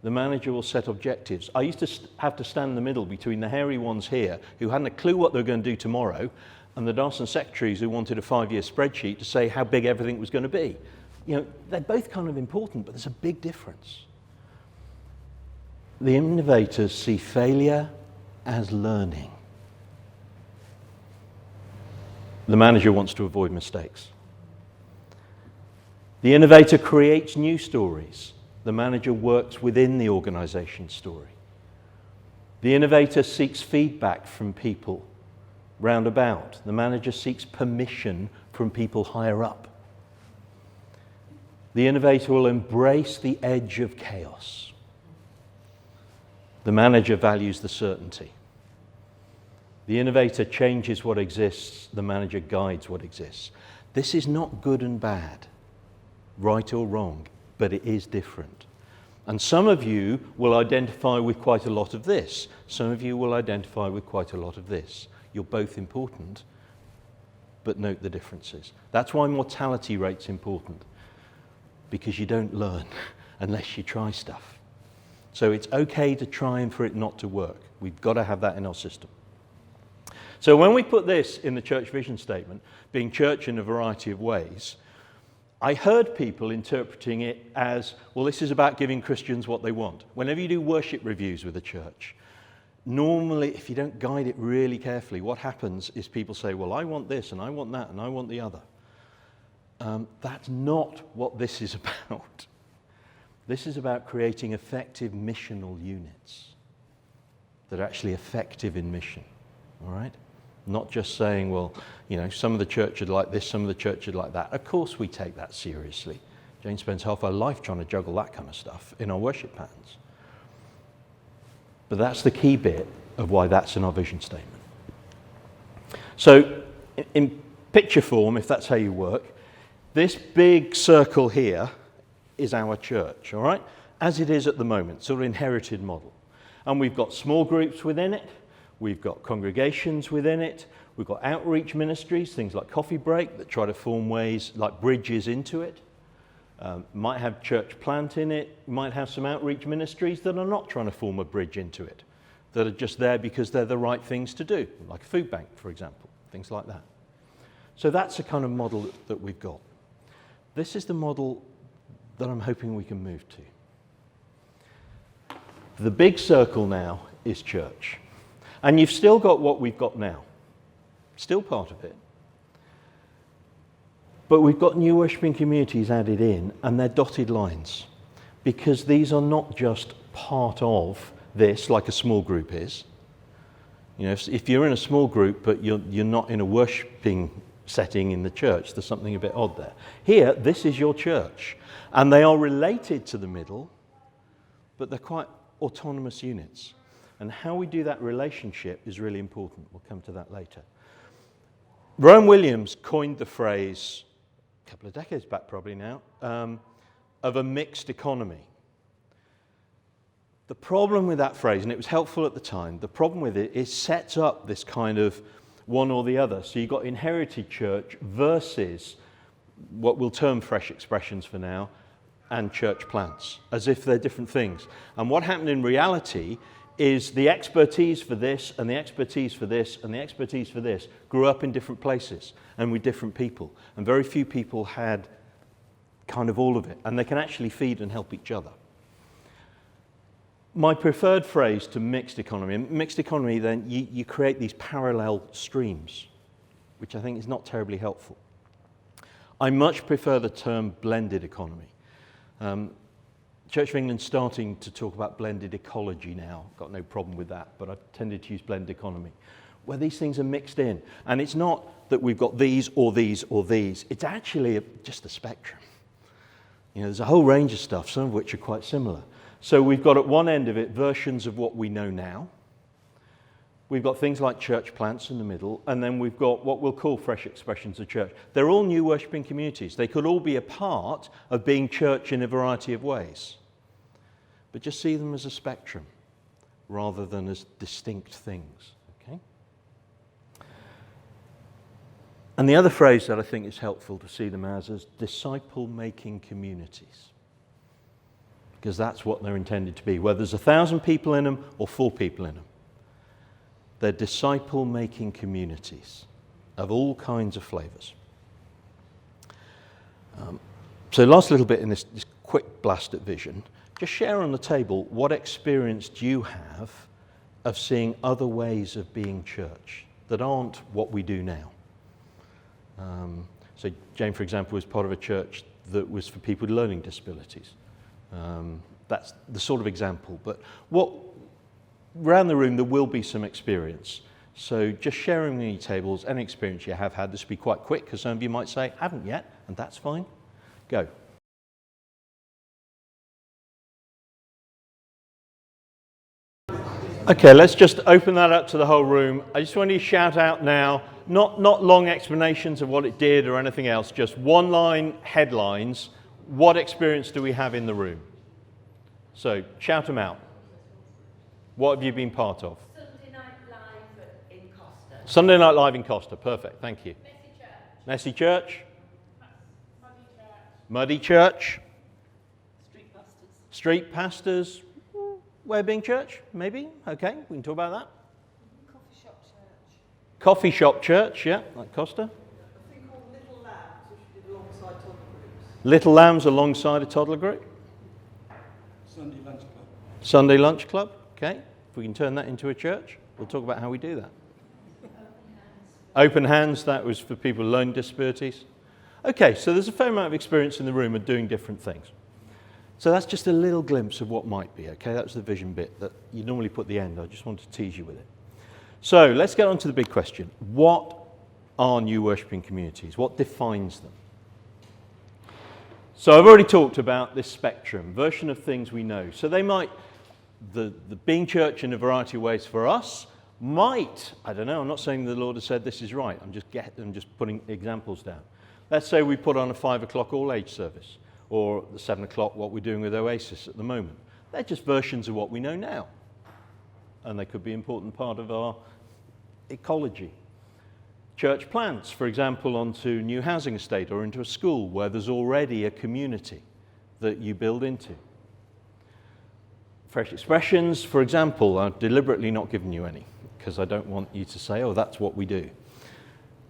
The manager will set objectives. I used to have to stand in the middle between the hairy ones here, who hadn't a clue what they were going to do tomorrow, and the diocesan secretaries who wanted a 5-year spreadsheet to say how big everything was going to be. They're both kind of important, but there's a big difference. The innovators see failure as learning. The manager wants to avoid mistakes. The innovator creates new stories. The manager works within the organization's story. The innovator seeks feedback from people round about. The manager seeks permission from people higher up. The innovator will embrace the edge of chaos. The manager values the certainty. The innovator changes what exists. The manager guides what exists. This is not good and bad, right or wrong, but it is different. And some of you will identify with quite a lot of this. Some of you will identify with quite a lot of this. You're both important, but note the differences. That's why mortality rate's important, because you don't learn unless you try stuff. So it's okay to try and for it not to work. We've got to have that in our system. So when we put this in the church vision statement, being church in a variety of ways, I heard people interpreting it as, well, this is about giving Christians what they want. Whenever you do worship reviews with a church, normally, if you don't guide it really carefully, what happens is people say, well, I want this, and I want that, and I want the other. That's not what this is about. This is about creating effective missional units that are actually effective in mission, all right? Not just saying, well, you know, some of the church would like this, some of the church would like that. Of course we take that seriously. Jane spends half her life trying to juggle that kind of stuff in our worship patterns. But that's the key bit of why that's in our vision statement. So in picture form, if that's how you work, this big circle here is our church, all right? As it is at the moment, sort of inherited model. And we've got small groups within it. We've got congregations within it. We've got outreach ministries, things like Coffee Break, that try to form ways like bridges into it. Might have church plant in it. Might have some outreach ministries that are not trying to form a bridge into it, that are just there because they're the right things to do, like a food bank, for example, things like that. So that's the kind of model that we've got. This is the model that I'm hoping we can move to. The big circle now is church. And you've still got what we've got now. Still part of it. But we've got new worshipping communities added in, and they're dotted lines. Because these are not just part of this, like a small group is. You know, if you're in a small group, but you're not in a worshipping setting in the church, there's something a bit odd there. Here, this is your church. And they are related to the middle, but they're quite autonomous units. And how we do that relationship is really important. We'll come to that later. Rowan Williams coined the phrase, a couple of decades back probably now, of a mixed economy. The problem with that phrase, and it was helpful at the time, the problem with it is sets up this kind of one or the other. So you've got inherited church versus what we'll term fresh expressions for now, and church plants, as if they're different things. And what happened in reality is the expertise for this and the expertise for this and the expertise for this grew up in different places and with different people. And very few people had kind of all of it. And they can actually feed and help each other. My preferred phrase to mixed economy, and mixed economy then you create these parallel streams, which I think is not terribly helpful. I much prefer the term blended economy. Church of England's starting to talk about blended ecology now. Got no problem with that, but I've tended to use blended economy, where these things are mixed in. And it's not that we've got these or these or these. It's actually just a spectrum. You know, there's a whole range of stuff, some of which are quite similar. So we've got at one end of it versions of what we know now. We've got things like church plants in the middle, and then we've got what we'll call fresh expressions of church. They're all new worshipping communities. They could all be a part of being church in a variety of ways. But just see them as a spectrum rather than as distinct things. Okay? And the other phrase that I think is helpful to see them as disciple-making communities. Because that's what they're intended to be, whether there's 1,000 people in them or 4 people in them. They're disciple-making communities of all kinds of flavours. So last little bit in this quick blast at vision, just share on the table what experience do you have of seeing other ways of being church that aren't what we do now. So Jane, for example, was part of a church that was for people with learning disabilities. That's the sort of example. But around the room, there will be some experience. So just sharing any tables, any experience you have had. This will be quite quick, because some of you might say, haven't yet, and that's fine. Go. Okay, let's just open that up to the whole room. I just want you to shout out now, not long explanations of what it did or anything else, just one-line headlines. What experience do we have in the room? So shout them out. What have you been part of? Sunday Night Live in Costa. Sunday Night Live in Costa. Perfect. Thank you. Messy Church. Messy Church. Muddy Church. Muddy Church. Street pastors. Street Pastors. Way of being church? Maybe. Okay. We can talk about that. Coffee shop church. Coffee shop church. Yeah. Like Costa. I think called Little Labs, which we did alongside toddler groups. Little lambs alongside a toddler group? Sunday lunch club. Sunday lunch club, okay. If we can turn that into a church, we'll talk about how we do that. Open hands, that was for people with learning disabilities. Okay, so there's a fair amount of experience in the room of doing different things. So that's just a little glimpse of what might be, okay? That's the vision bit that you normally put at the end. I just want to tease you with it. So let's get on to the big question. What are new worshipping communities? What defines them? So I've already talked about this spectrum, version of things we know. So they might, the being church in a variety of ways for us might, I don't know, I'm not saying the Lord has said this is right, I'm just putting examples down. Let's say we put on a 5 o'clock all-age service, or the 7 o'clock, what we're doing with Oasis at the moment. They're just versions of what we know now. And they could be an important part of our ecology. Church plants, for example, onto new housing estate or into a school where there's already a community that you build into. Fresh expressions, for example, I've deliberately not given you any because I don't want you to say, oh, that's what we do.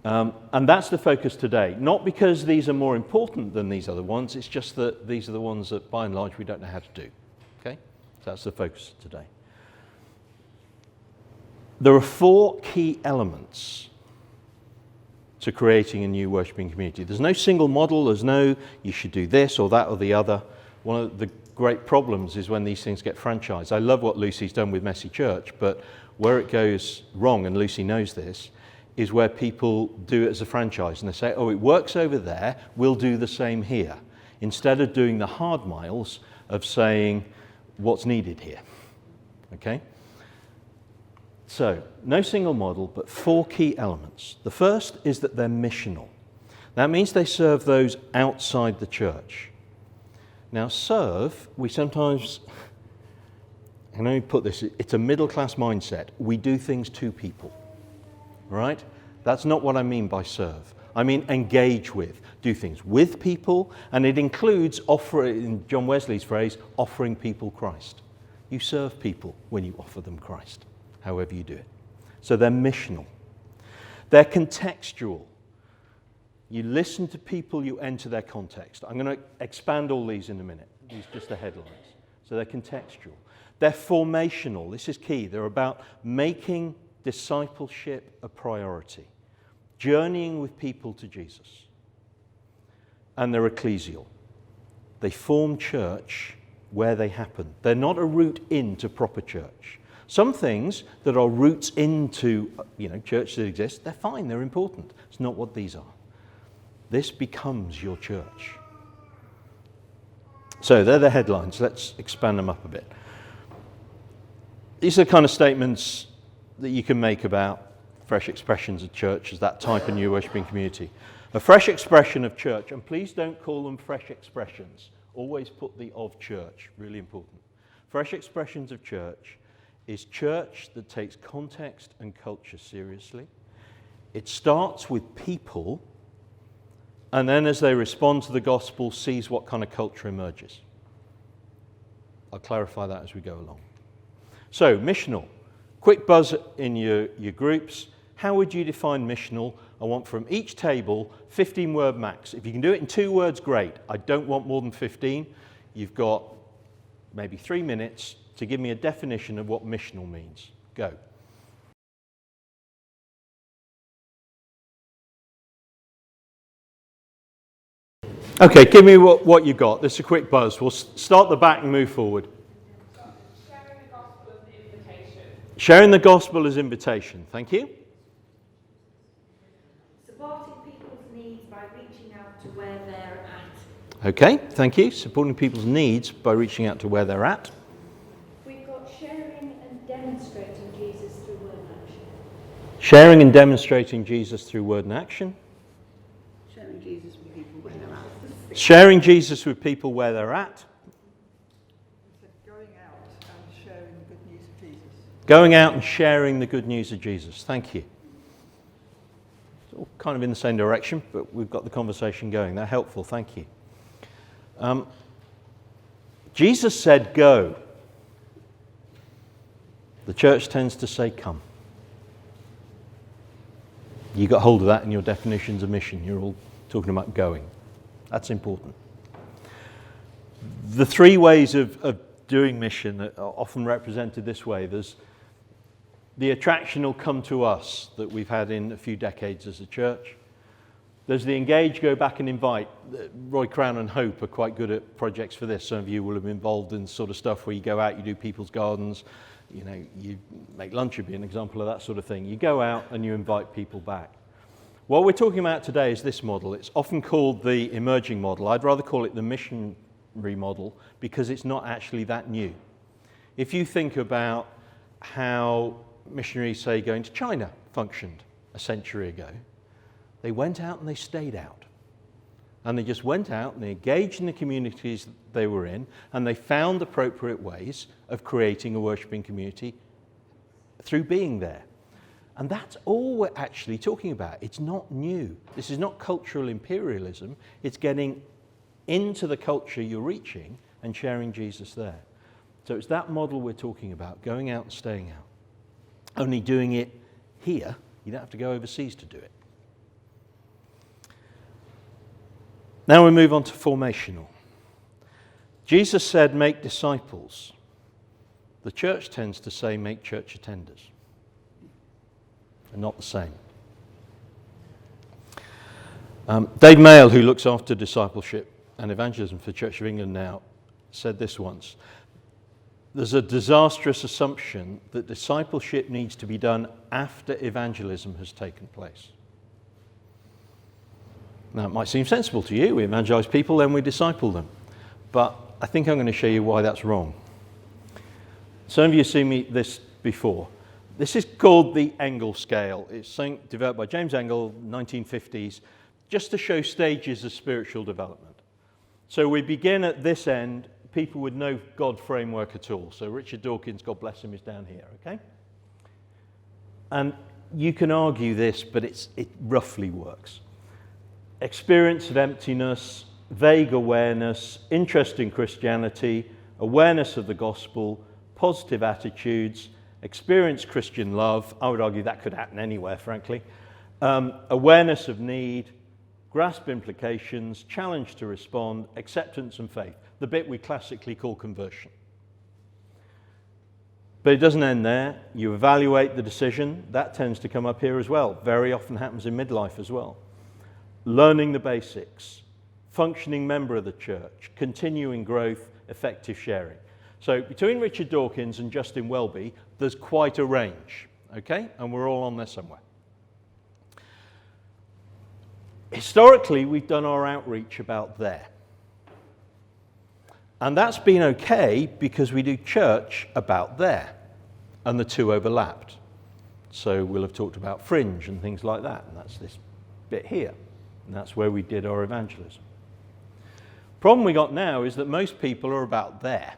And that's the focus today. Not because these are more important than these other ones, it's just that these are the ones that, by and large, we don't know how to do. Okay? So that's the focus today. There are 4 key elements to creating a new worshipping community. There's no single model, there's no, you should do this or that or the other. One of the great problems is when these things get franchised. I love what Lucy's done with Messy Church, but where it goes wrong, and Lucy knows this, is where people do it as a franchise and they say, oh, it works over there, we'll do the same here. Instead of doing the hard miles of saying what's needed here. Okay? So, no single model, but 4 key elements. The first is that they're missional. That means they serve those outside the church. Now, serve, we sometimes, and let me put this, it's a middle-class mindset. We do things to people, right? That's not what I mean by serve. I mean engage with, do things with people, and it includes, in John Wesley's phrase, offering people Christ. You serve people when you offer them Christ, however you do it. So they're missional. They're contextual. You listen to people, you enter their context. I'm going to expand all these in a minute. These are just the headlines. So they're contextual. They're formational. This is key. They're about making discipleship a priority, journeying with people to Jesus. And they're ecclesial. They form church where they happen. They're not a route into proper church. Some things that are routes into, church that exists, they're fine, they're important. It's not what these are. This becomes your church. So they're the headlines. Let's expand them up a bit. These are the kind of statements that you can make about fresh expressions of church as that type of new worshipping community. A fresh expression of church, and please don't call them fresh expressions. Always put the of church, really important. Fresh expressions of church is church that takes context and culture seriously. It starts with people, and then as they respond to the gospel, sees what kind of culture emerges. I'll clarify that as we go along. So, missional. Quick buzz in your groups. How would you define missional? I want from each table 15-word max. If you can do it in 2 words, great. I don't want more than 15. You've got maybe 3 minutes to give me a definition of what missional means. Go. Okay, give me what you got. This is a quick buzz. We'll start the back and move forward. Sharing the gospel as invitation. Sharing the gospel as invitation. Thank you. Supporting people's needs by reaching out to where they're at. Okay, thank you. Supporting people's needs by reaching out to where they're at. We've got sharing and demonstrating Jesus through word and action. Sharing and demonstrating Jesus through word and action. Sharing Jesus with people where they're at. Sharing Jesus with people where they're at. Going out and sharing the good news of Jesus. Going out and sharing the good news of Jesus. Thank you. It's all kind of in the same direction, but we've got the conversation going. They're helpful. Thank you. Jesus said, go. The church tends to say, come. You got hold of that in your definitions of mission. You're all talking about going. That's important. The three ways of doing mission are often represented this way. There's the attractional come to us that we've had in a few decades as a church. There's the engage, go back and invite. Roy Crown and Hope are quite good at projects for this. Some of you will have been involved in sort of stuff where you go out, you do people's gardens, you make lunch would be an example of that sort of thing. You go out and you invite people back. What we're talking about today is this model. It's often called the emerging model. I'd rather call it the missionary model because it's not actually that new. If you think about how missionaries, say, going to China functioned a century ago, they went out and they stayed out. And they just went out and they engaged in the communities they were in, and they found appropriate ways of creating a worshipping community through being there. And that's all we're actually talking about. It's not new. This is not cultural imperialism. It's getting into the culture you're reaching and sharing Jesus there. So it's that model we're talking about, going out and staying out. Only doing it here. You don't have to go overseas to do it. Now we move on to formational. Jesus said, make disciples. The church tends to say, make church attenders. They're not the same. Dave Mayle, who looks after discipleship and evangelism for Church of England now, said this once. There's a disastrous assumption that discipleship needs to be done after evangelism has taken place. Now, it might seem sensible to you. We evangelize people, then we disciple them. But I think I'm going to show you why that's wrong. Some of you have seen this before. This is called the Engel scale. It's something developed by James Engel, 1950s, just to show stages of spiritual development. So we begin at this end, people with no God framework at all. So Richard Dawkins, God bless him, is down here, okay? And you can argue this, but it roughly works. Experience of emptiness, vague awareness, interest in Christianity, awareness of the gospel, positive attitudes, experience Christian love. I would argue that could happen anywhere, frankly. Awareness of need, grasp implications, challenge to respond, acceptance and faith. The bit we classically call conversion. But it doesn't end there. You evaluate the decision. That tends to come up here as well. Very often happens in midlife as well. Learning the basics, functioning member of the church, continuing growth, effective sharing. So between Richard Dawkins and Justin Welby, there's quite a range, okay? And we're all on there somewhere. Historically, we've done our outreach about there. And that's been okay because we do church about there, and the two overlapped. So we'll have talked about fringe and things like that, and that's this bit here. And that's where we did our evangelism. Problem we got now is that most people are about there.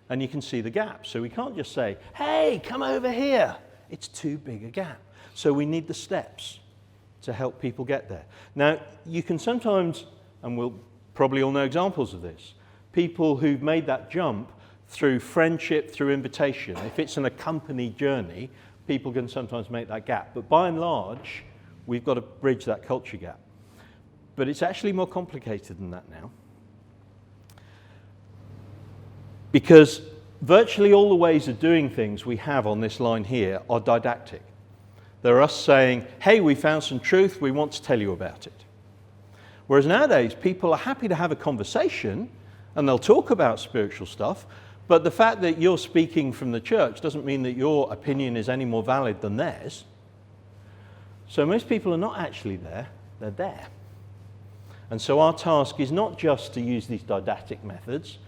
And you can see the gap. So we can't just say, hey, come over here. It's too big a gap. So we need the steps to help people get there. Now, you can sometimes, and we'll probably all know examples of this, people who've made that jump through friendship, through invitation. If it's an accompanied journey, people can sometimes make that gap. But by and large, we've got to bridge that culture gap. But it's actually more complicated than that now. Because virtually all the ways of doing things we have on this line here are didactic. They're us saying, hey, we found some truth, we want to tell you about it. Whereas nowadays, people are happy to have a conversation, and they'll talk about spiritual stuff, but the fact that you're speaking from the church doesn't mean that your opinion is any more valid than theirs. So most people are not actually there, they're there. And so our task is not just to use these didactic methods,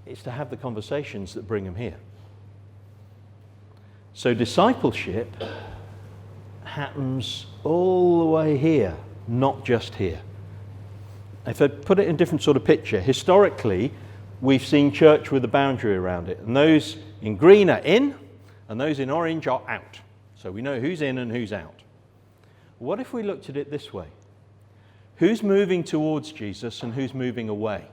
it's to have the conversations that bring them here. So discipleship happens all the way here, not just here. If I put it in a different sort of picture, historically, we've seen church with a boundary around it, and those in green are in, and those in orange are out. So we know who's in and who's out. What if we looked at it this way? Who's moving towards Jesus and who's moving away?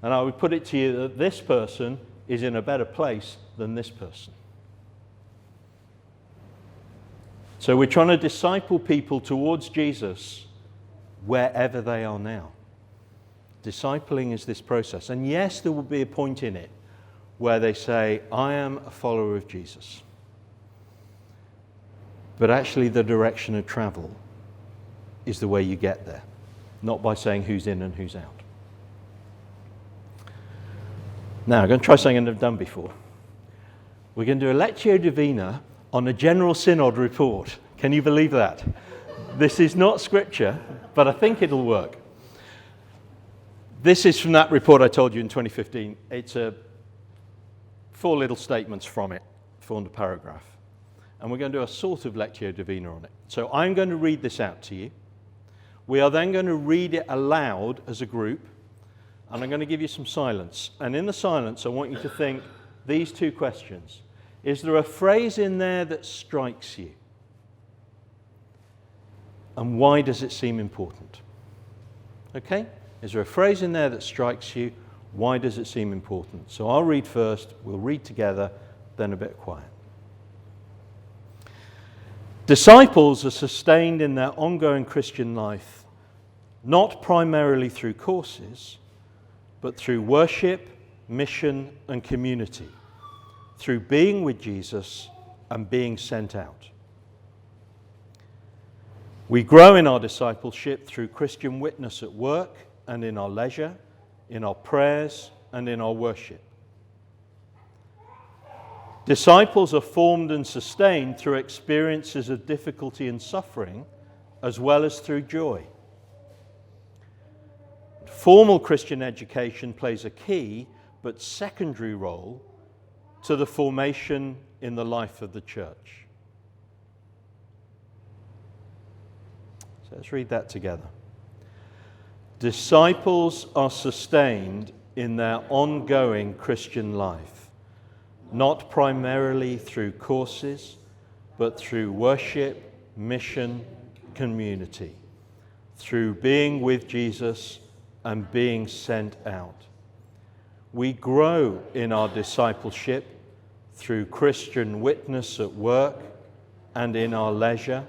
And I would put it to you that this person is in a better place than this person. So we're trying to disciple people towards Jesus wherever they are now. Discipling is this process. And yes, there will be a point in it where they say, I am a follower of Jesus. But actually the direction of travel is the way you get there, not by saying who's in and who's out. Now, I'm going to try something I've never done before. We're going to do a Lectio Divina on a General Synod report. Can you believe that? This is not scripture, but I think it'll work. This is from that report I told you in 2015. It's 4 little statements from it, formed a paragraph. And we're going to do a sort of Lectio Divina on it. So I'm going to read this out to you. We are then going to read it aloud as a group, and I'm going to give you some silence. And in the silence, I want you to think these 2 questions. Is there a phrase in there that strikes you? And why does it seem important? Okay? Is there a phrase in there that strikes you? Why does it seem important? So I'll read first, we'll read together, then a bit quiet. Disciples are sustained in their ongoing Christian life, not primarily through courses, but through worship, mission, and community, through being with Jesus and being sent out. We grow in our discipleship through Christian witness at work and in our leisure, in our prayers and in our worship. Disciples are formed and sustained through experiences of difficulty and suffering, as well as through joy. Formal Christian education plays a key but secondary role to the formation in the life of the church. So let's read that together. Disciples are sustained in their ongoing Christian life, not primarily through courses, but through worship, mission, community, through being with Jesus and being sent out. We grow in our discipleship through Christian witness at work and in our leisure,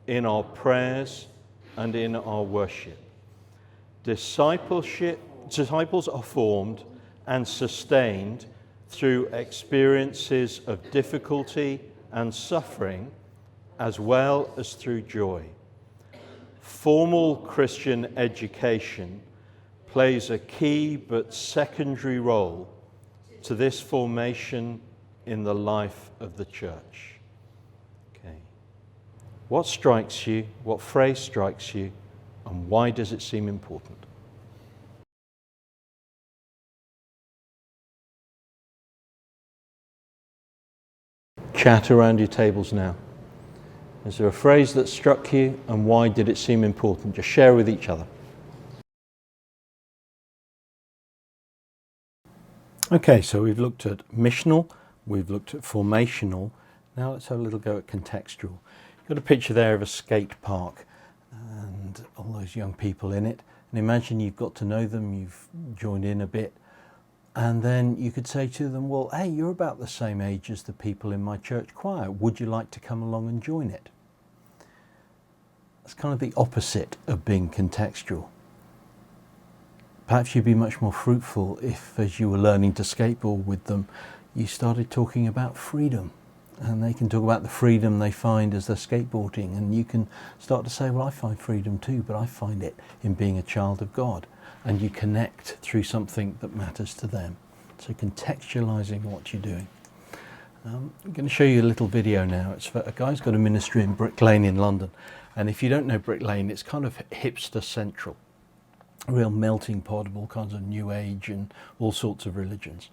in our prayers and in our worship. Disciples are formed and sustained through experiences of difficulty and suffering, as well as through joy. Formal Christian education plays a key but secondary role to this formation in the life of the church. Okay. What strikes you? What phrase strikes you? And why does it seem important? Chat around your tables now. Is there a phrase that struck you, and why did it seem important? Just share with each other. Okay, so we've looked at missional, we've looked at formational. Now let's have a little go at contextual. You've got a picture there of a skate park and all those young people in it. And imagine you've got to know them, you've joined in a bit, and then you could say to them, well, hey, you're about the same age as the people in my church choir. Would you like to come along and join it? That's kind of the opposite of being contextual. Perhaps you'd be much more fruitful if, as you were learning to skateboard with them, you started talking about freedom. And they can talk about the freedom they find as they're skateboarding. And you can start to say, well, I find freedom too, but I find it in being a child of God. And you connect through something that matters to them. So contextualizing what you're doing. I'm going to show you a little video now. It's for a guy who's got a ministry in Brick Lane in London. And if you don't know Brick Lane, it's kind of hipster central. A real melting pot of all kinds of new age and all sorts of religions.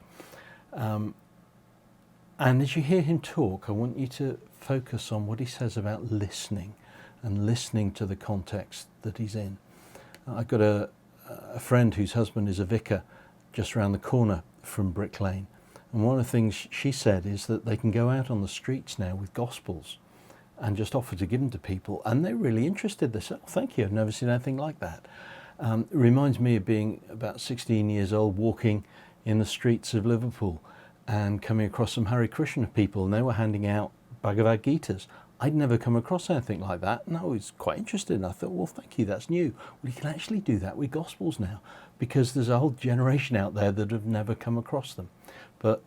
And as you hear him talk, I want you to focus on what he says about listening and listening to the context that he's in. I've got a friend whose husband is a vicar just around the corner from Brick Lane. And one of the things she said is that they can go out on the streets now with gospels and just offer to give them to people. And they're really interested. They say, oh, thank you, I've never seen anything like that. It reminds me of being about 16 years old, walking in the streets of Liverpool and coming across some Hare Krishna people, and they were handing out Bhagavad Gitas. I'd never come across anything like that, and I was quite interested, and I thought, well, thank you, that's new. Well, you can actually do that with Gospels now, because there's a whole generation out there that have never come across them. But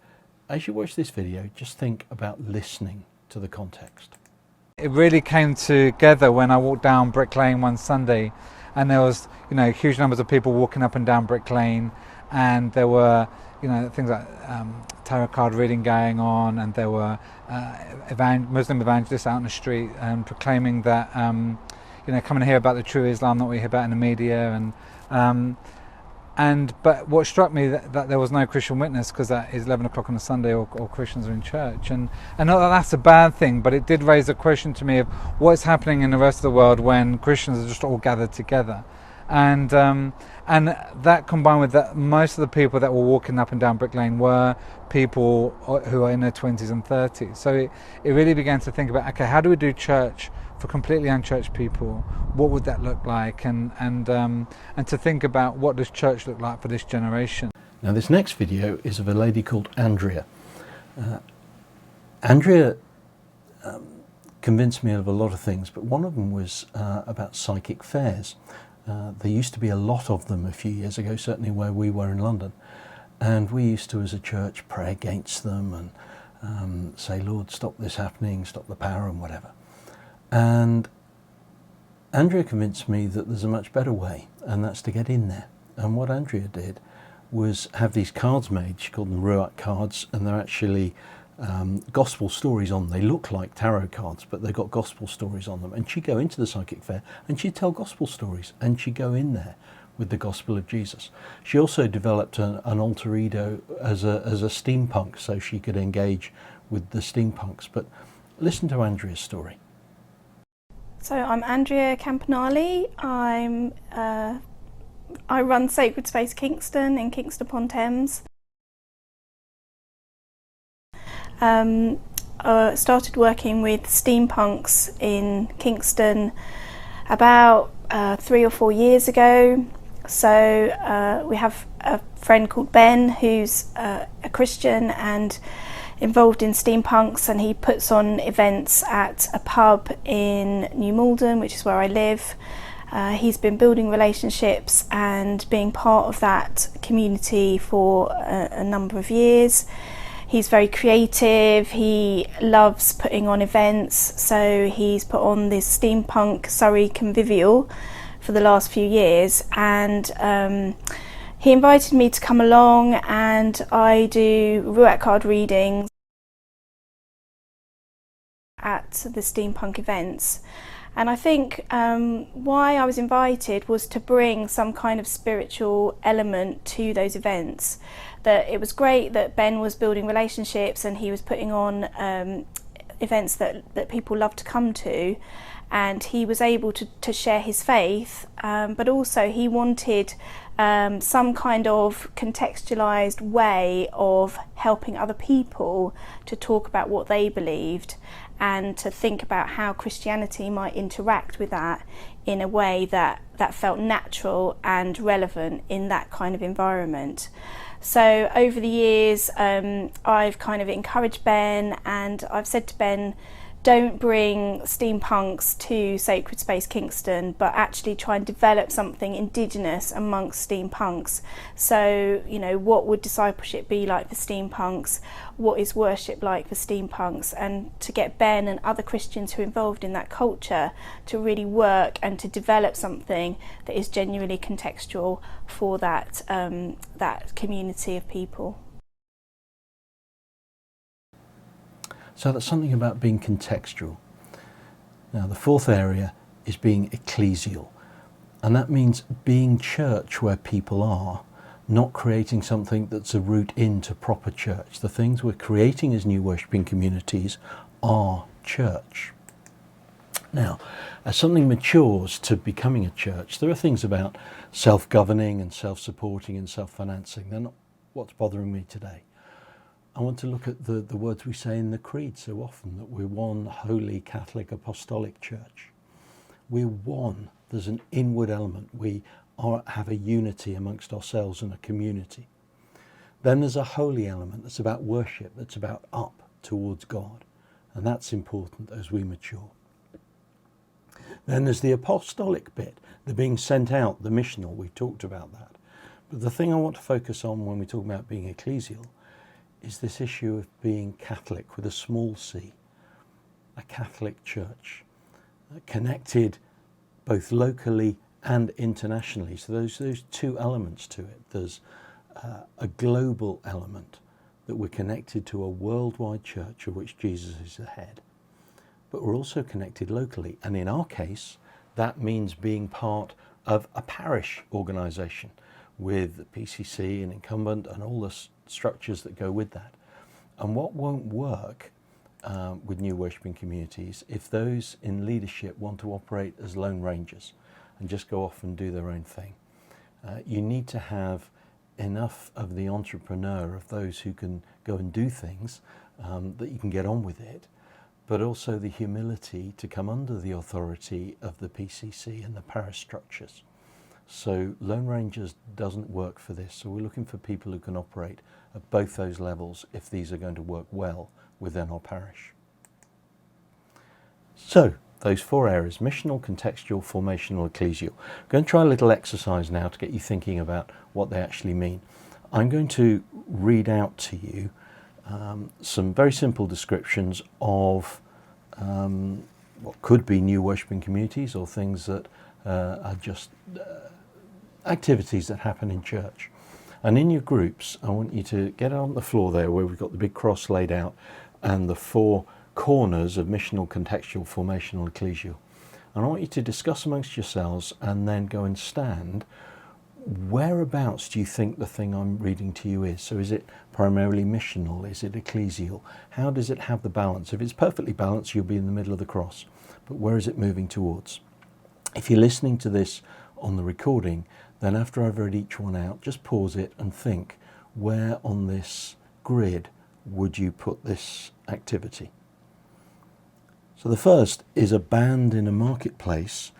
as you watch this video, just think about listening to the context. It really came together when I walked down Brick Lane one Sunday, and there was, huge numbers of people walking up and down Brick Lane, and there were, things like tarot card reading going on, and there were Muslim evangelists out in the street proclaiming that, come and hear about the true Islam that we hear about in the media, but what struck me that there was no Christian witness, because that is 11 o'clock on a Sunday, or Christians are in church, and not that that's a bad thing, but it did raise a question to me of what's happening in the rest of the world when Christians are just all gathered together. And that combined with that, most of the people that were walking up and down Brick Lane were people who are in their 20s and 30s. So it really began to think about, okay, how do we do church for completely unchurched people? What would that look like? And to think about, what does church look like for this generation? Now, this next video is of a lady called Andrea. Andrea convinced me of a lot of things, but one of them was about psychic fairs. There used to be a lot of them a few years ago, certainly where we were in London, and we used to, as a church, pray against them and say, Lord, stop this happening, stop the power and whatever. And Andrea convinced me that there's a much better way, and that's to get in there. And what Andrea did was have these cards made. She called them Ruach cards, and they're actually gospel stories on them. They look like tarot cards, but they've got gospel stories on them. And she'd go into the psychic fair and she'd tell gospel stories, and she'd go in there with the gospel of Jesus. She also developed an alter ego as a steampunk, so she could engage with the steampunks. But listen to Andrea's story. So I'm Andrea Campanale. I run Sacred Space Kingston in Kingston upon Thames. Started working with steampunks in Kingston about 3 or 4 years ago. So we have a friend called Ben who's a Christian and involved in steampunks, and he puts on events at a pub in New Malden, which is where I live. He's been building relationships and being part of that community for a number of years. He's very creative, he loves putting on events, so he's put on this steampunk Surrey convivial for the last few years, and he invited me to come along, and I do Ruach card readings at the steampunk events. And I think why I was invited was to bring some kind of spiritual element to those events. That it was great that Ben was building relationships and he was putting on events that people love to come to, and he was able to share his faith, but also he wanted some kind of contextualized way of helping other people to talk about what they believed and to think about how Christianity might interact with that in a way that felt natural and relevant in that kind of environment. So over the years, I've kind of encouraged Ben, and I've said to Ben, don't bring steampunks to Sacred Space Kingston, but actually try and develop something indigenous amongst steampunks. So, what would discipleship be like for steampunks? What is worship like for steampunks? And to get Ben and other Christians who are involved in that culture to really work and to develop something that is genuinely contextual for that community of people. So that's something about being contextual. Now, the fourth area is being ecclesial, and that means being church where people are, not creating something that's a route into proper church. The things we're creating as new worshipping communities are church. Now, as something matures to becoming a church, there are things about self-governing and self-supporting and self-financing. They're not what's bothering me today. I want to look at the words we say in the Creed so often, that we're one holy Catholic Apostolic Church. We're one. There's an inward element. We have a unity amongst ourselves and a community. Then there's a holy element that's about worship, that's about up towards God. And that's important as we mature. Then there's the apostolic bit, the being sent out, the missional. We talked about that. But the thing I want to focus on when we talk about being ecclesial is this issue of being Catholic with a small c, a Catholic church, connected both locally and internationally. So those two elements to it. There's a global element, that we're connected to a worldwide church of which Jesus is the head. But we're also connected locally. And in our case, that means being part of a parish organisation with the PCC and incumbent and all the structures that go with that. And what won't work with new worshipping communities, if those in leadership want to operate as lone rangers and just go off and do their own thing. You need to have enough of the entrepreneur, of those who can go and do things, that you can get on with it, but also the humility to come under the authority of the PCC and the parish structures. So Lone Rangers doesn't work for this. So we're looking for people who can operate at both those levels if these are going to work well within our parish. So those four areas: missional, contextual, formational, ecclesial. I'm going to try a little exercise now to get you thinking about what they actually mean. I'm going to read out to you some very simple descriptions of what could be new worshipping communities, or things that are just activities that happen in church. And in your groups, I want you to get on the floor there where we've got the big cross laid out and the four corners of missional, contextual, formational, ecclesial. And I want you to discuss amongst yourselves and then go and stand. Whereabouts do you think the thing I'm reading to you is? So is it primarily missional? Is it ecclesial? How does it have the balance? If it's perfectly balanced, you'll be in the middle of the cross. But where is it moving towards? If you're listening to this on the recording, then after I've read each one out, just pause it and think, where on this grid would you put this activity? So the first is a band in a marketplace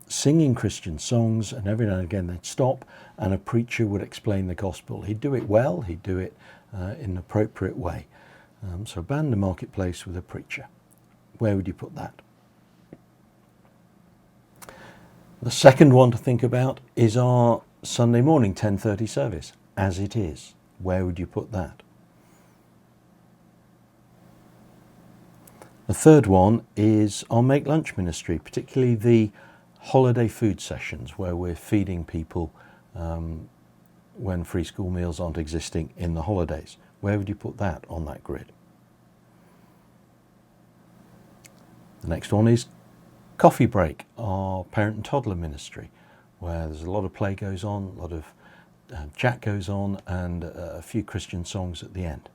singing Christian songs, and every now and again they'd stop and a preacher would explain the gospel. He'd do it well, he'd do it in an appropriate way. So a band in a marketplace with a preacher. Where would you put that? The second one to think about is our Sunday morning 10:30 service, as it is. Where would you put that? The third one is our Make Lunch ministry, particularly the holiday food sessions where we're feeding people when free school meals aren't existing in the holidays. Where would you put that on that grid? The next one is Coffee Break, our parent and toddler ministry, where there's a lot of play goes on, a lot of chat goes on, and a few Christian songs at the end.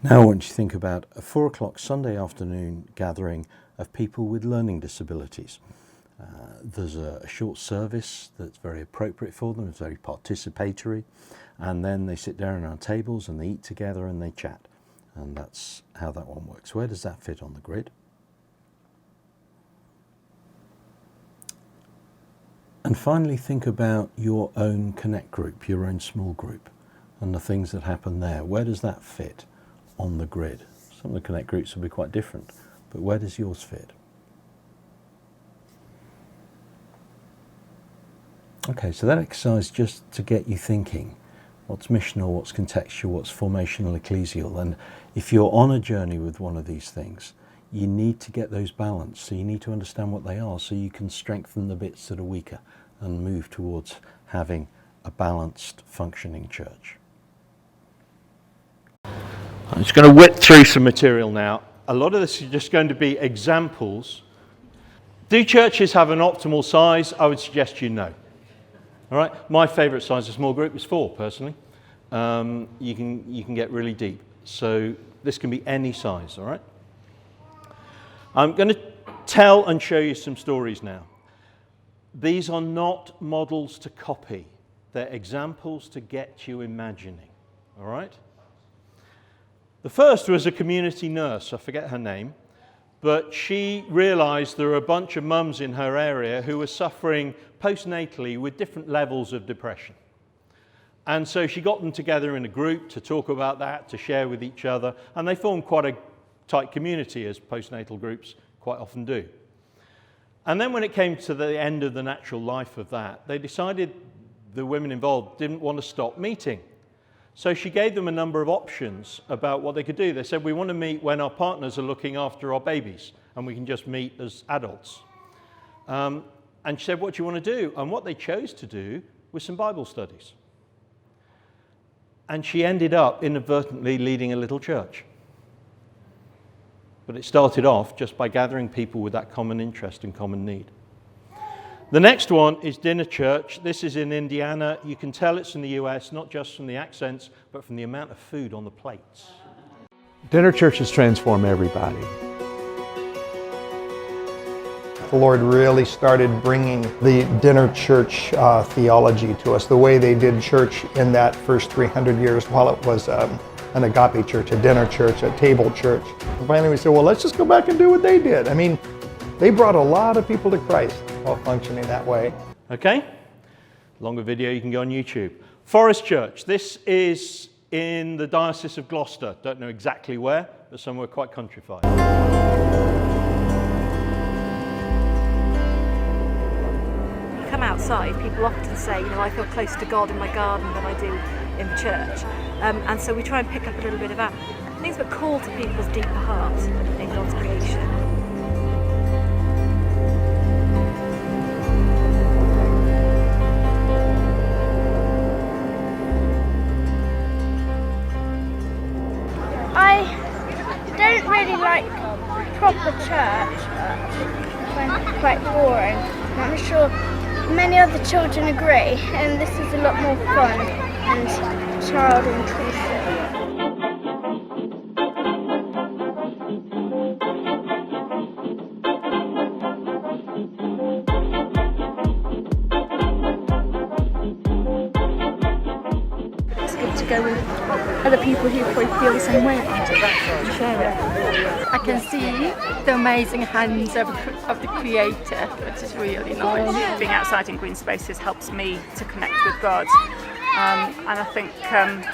Now I want you to think about a 4 o'clock Sunday afternoon gathering of people with learning disabilities. There's a short service that's very appropriate for them, it's very participatory, and then they sit down around tables and they eat together and they chat. And that's how that one works. Where does that fit on the grid? And finally, think about your own connect group, your own small group, and the things that happen there. Where does that fit on the grid? Some of the connect groups will be quite different, but where does yours fit? Okay, so that exercise just to get you thinking. What's missional, what's contextual, what's formational, ecclesial. And if you're on a journey with one of these things, you need to get those balanced. So you need to understand what they are so you can strengthen the bits that are weaker and move towards having a balanced, functioning church. I'm just going to whip through some material now. A lot of this is just going to be examples. Do churches have an optimal size? I would suggest you no. All right, my favourite size of small group is 4, personally. You can get really deep. So this can be any size, all right? I'm going to tell and show you some stories now. These are not models to copy. They're examples to get you imagining, all right? The first was a community nurse. I forget her name. But she realised there were a bunch of mums in her area who were suffering postnatally with different levels of depression. And so she got them together in a group to talk about that, to share with each other, and they formed quite a tight community, as postnatal groups quite often do. And then when it came to the end of the natural life of that, they decided the women involved didn't want to stop meeting. So she gave them a number of options about what they could do. They said, we want to meet when our partners are looking after our babies, and we can just meet as adults. And she said, what do you want to do? And what they chose to do was some Bible studies. And she ended up inadvertently leading a little church. But it started off just by gathering people with that common interest and common need. The next one is Dinner Church. This is in Indiana. You can tell it's from the US, not just from the accents, but from the amount of food on the plates. Dinner churches transform everybody. The Lord really started bringing the dinner church theology to us, the way they did church in that first 300 years while it was an agape church, a dinner church, a table church. And finally we said, well, let's just go back and do what they did. I mean, they brought a lot of people to Christ while functioning that way. Okay, longer video, you can go on YouTube. Forest Church, this is in the Diocese of Gloucester. Don't know exactly where, but somewhere quite countrified. Come outside, people often say, I feel closer to God in my garden than I do in the church. And so we try and pick up a little bit of that. Things that call to people's deeper heart in God's creation. I don't really like proper church. I find it quite boring. I'm sure many other children agree, and this is a lot more fun and child inclusive. It's good to go with other people who probably feel the same way about it and share it. I can see the amazing hands of the Creator, which is really nice. Being outside in green spaces helps me to connect with God. And I think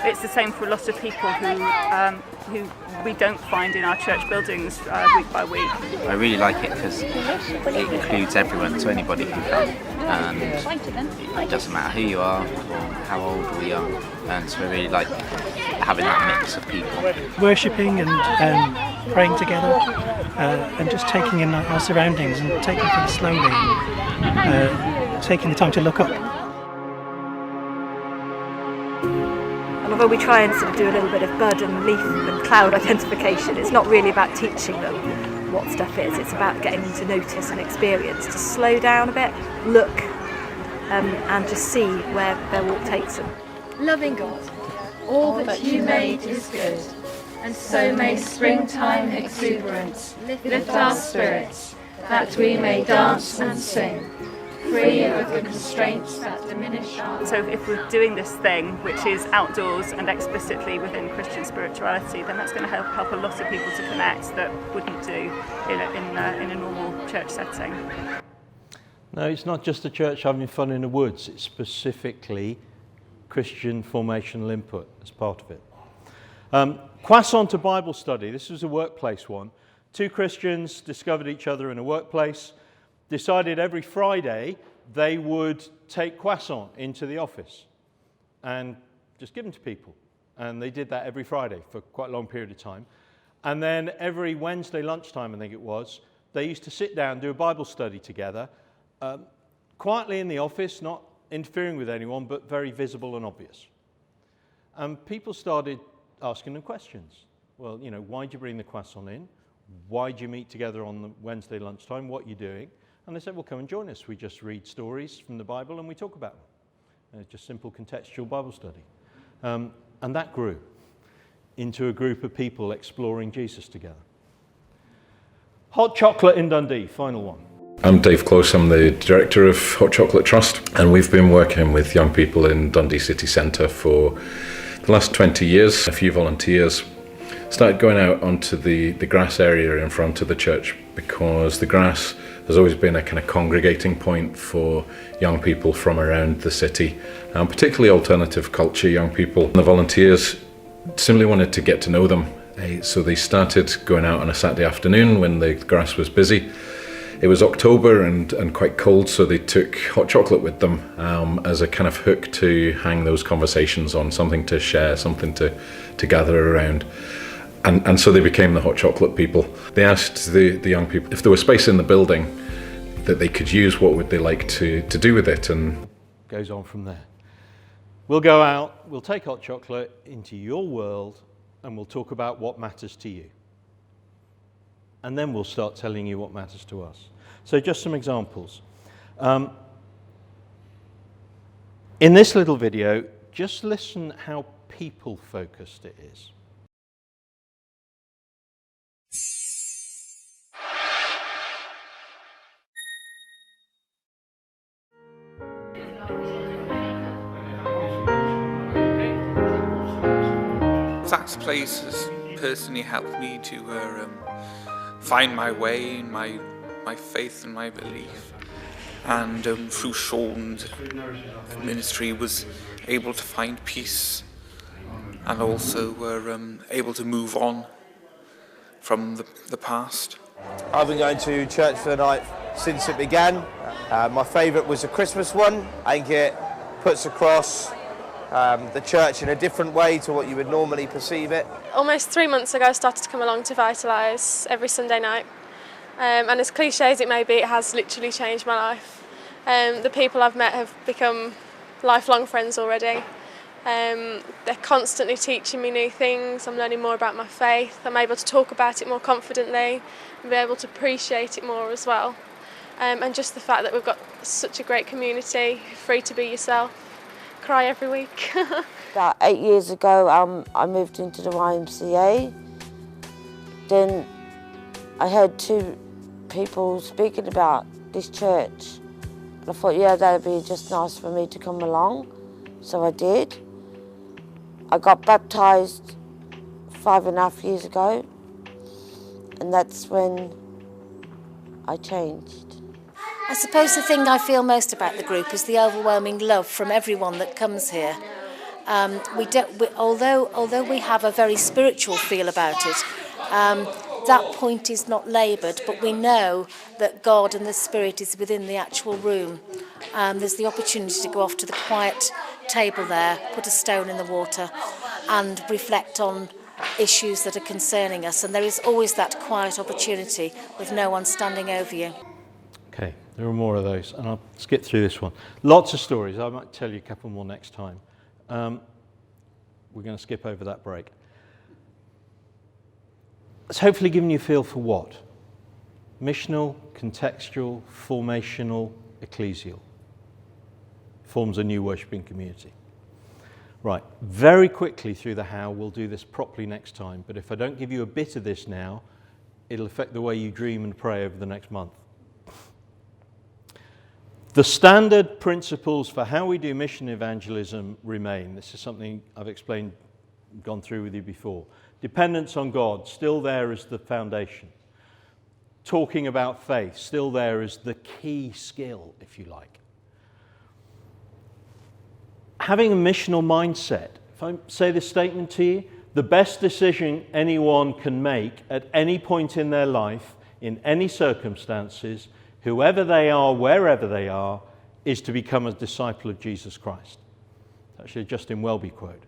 it's the same for a lot of people who we don't find in our church buildings week by week. I really like it because it includes everyone, so anybody can come, and it doesn't matter who you are or how old we are, and so I really like having that mix of people. Worshipping and praying together and just taking in our surroundings and taking things slowly, taking the time to look up. And although we try and sort of do a little bit of bud and leaf and cloud identification, it's not really about teaching them what stuff is. It's about getting them to notice and experience, to slow down a bit, look, and just see where their walk takes them. Loving God, all that you made is good, and so may springtime exuberance lift our spirits, that we may dance and sing, free of the constraints that diminish our... So if we're doing this thing, which is outdoors and explicitly within Christian spirituality, then that's going to help a lot of people to connect that wouldn't do in a normal church setting. No, it's not just a church having fun in the woods. It's specifically Christian formational input as part of it. Croissant to Bible study. This was a workplace one. Two Christians discovered each other in a workplace, decided every Friday they would take croissant into the office and just give them to people. And they did that every Friday for quite a long period of time. And then every Wednesday lunchtime, I think it was, they used to sit down and do a Bible study together, quietly in the office, not interfering with anyone, but very visible and obvious. And people started asking them questions. Well, why do you bring the croissant in? Why do you meet together on the Wednesday lunchtime? What are you doing? And they said, well, come and join us. We just read stories from the Bible and we talk about them. Just simple contextual Bible study. And that grew into a group of people exploring Jesus together. Hot chocolate in Dundee, final one. I'm Dave Close, I'm the director of Hot Chocolate Trust, and we've been working with young people in Dundee City Centre for the last 20 years. A few volunteers started going out onto the grass area in front of the church because the grass has always been a kind of congregating point for young people from around the city, and particularly alternative culture young people. The volunteers simply wanted to get to know them, so they started going out on a Saturday afternoon when the grass was busy. It was October and quite cold, so they took hot chocolate with them as a kind of hook to hang those conversations on, something to share, something to gather around. And so they became the hot chocolate people. They asked the young people if there was space in the building that they could use, what would they like to do with it, and goes on from there. We'll go out, we'll take hot chocolate into your world, and we'll talk about what matters to you. And then we'll start telling you what matters to us. So just some examples. In this little video, just listen how people-focused it is. That place has personally helped me to find my way in my faith and my belief, and through Sean's ministry was able to find peace, and also were able to move on from the past. I've been going to church for the night since it began. My favourite was the Christmas one. I think it puts across the church in a different way to what you would normally perceive it. Almost 3 months ago I started to come along to Vitalise every Sunday night, and as cliche as it may be, it has literally changed my life. The people I've met have become lifelong friends already. They're constantly teaching me new things. I'm learning more about my faith. I'm able to talk about it more confidently and be able to appreciate it more as well. And just the fact that we've got such a great community, free to be yourself. Cry every week. About 8 years ago, I moved into the YMCA. Then I heard two people speaking about this church. And I thought, yeah, that'd be just nice for me to come along. So I did. I got baptised 5.5 years ago, and that's when I changed. I suppose the thing I feel most about the group is the overwhelming love from everyone that comes here. Although we have a very spiritual feel about it, that point is not laboured, but we know that God and the Spirit is within the actual room. There's the opportunity to go off to the quiet table there, put a stone in the water, and reflect on issues that are concerning us. And there is always that quiet opportunity with no one standing over you. Okay, there are more of those, and I'll skip through this one. Lots of stories. I might tell you a couple more next time. We're going to skip over that break. It's hopefully given you a feel for what? Missional, contextual, formational, ecclesial. Forms a new worshipping community. Right, very quickly through the how, we'll do this properly next time, but if I don't give you a bit of this now, it'll affect the way you dream and pray over the next month. The standard principles for how we do mission evangelism remain. This is something I've explained, gone through with you before. Dependence on God, still there as the foundation. Talking about faith, still there as the key skill, if you like. Having a missional mindset. If I say this statement to you, the best decision anyone can make at any point in their life, in any circumstances, whoever they are, wherever they are, is to become a disciple of Jesus Christ. That's actually a Justin Welby quote.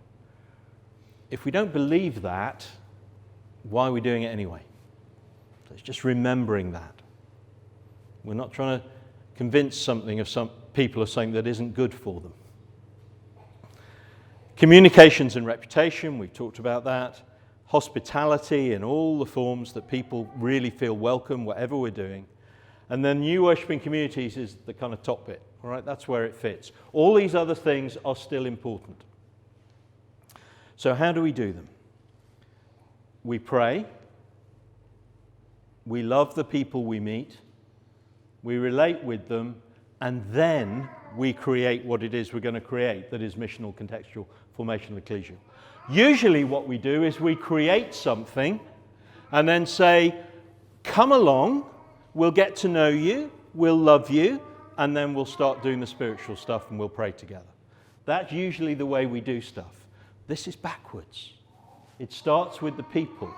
If we don't believe that, why are we doing it anyway? So it's just remembering that. We're not trying to convince something of some people of something that isn't good for them. Communications and reputation, we've talked about that. Hospitality in all the forms that people really feel welcome, whatever we're doing. And then new worshipping communities is the kind of top bit, all right? That's where it fits. All these other things are still important. So how do we do them? We pray. We love the people we meet. We relate with them. And then we create what it is we're going to create, that is missional, contextual, formational, ecclesial. Usually what we do is we create something and then say, come along. We'll get to know you, we'll love you, and then we'll start doing the spiritual stuff and we'll pray together. That's usually the way we do stuff. This is backwards. It starts with the people,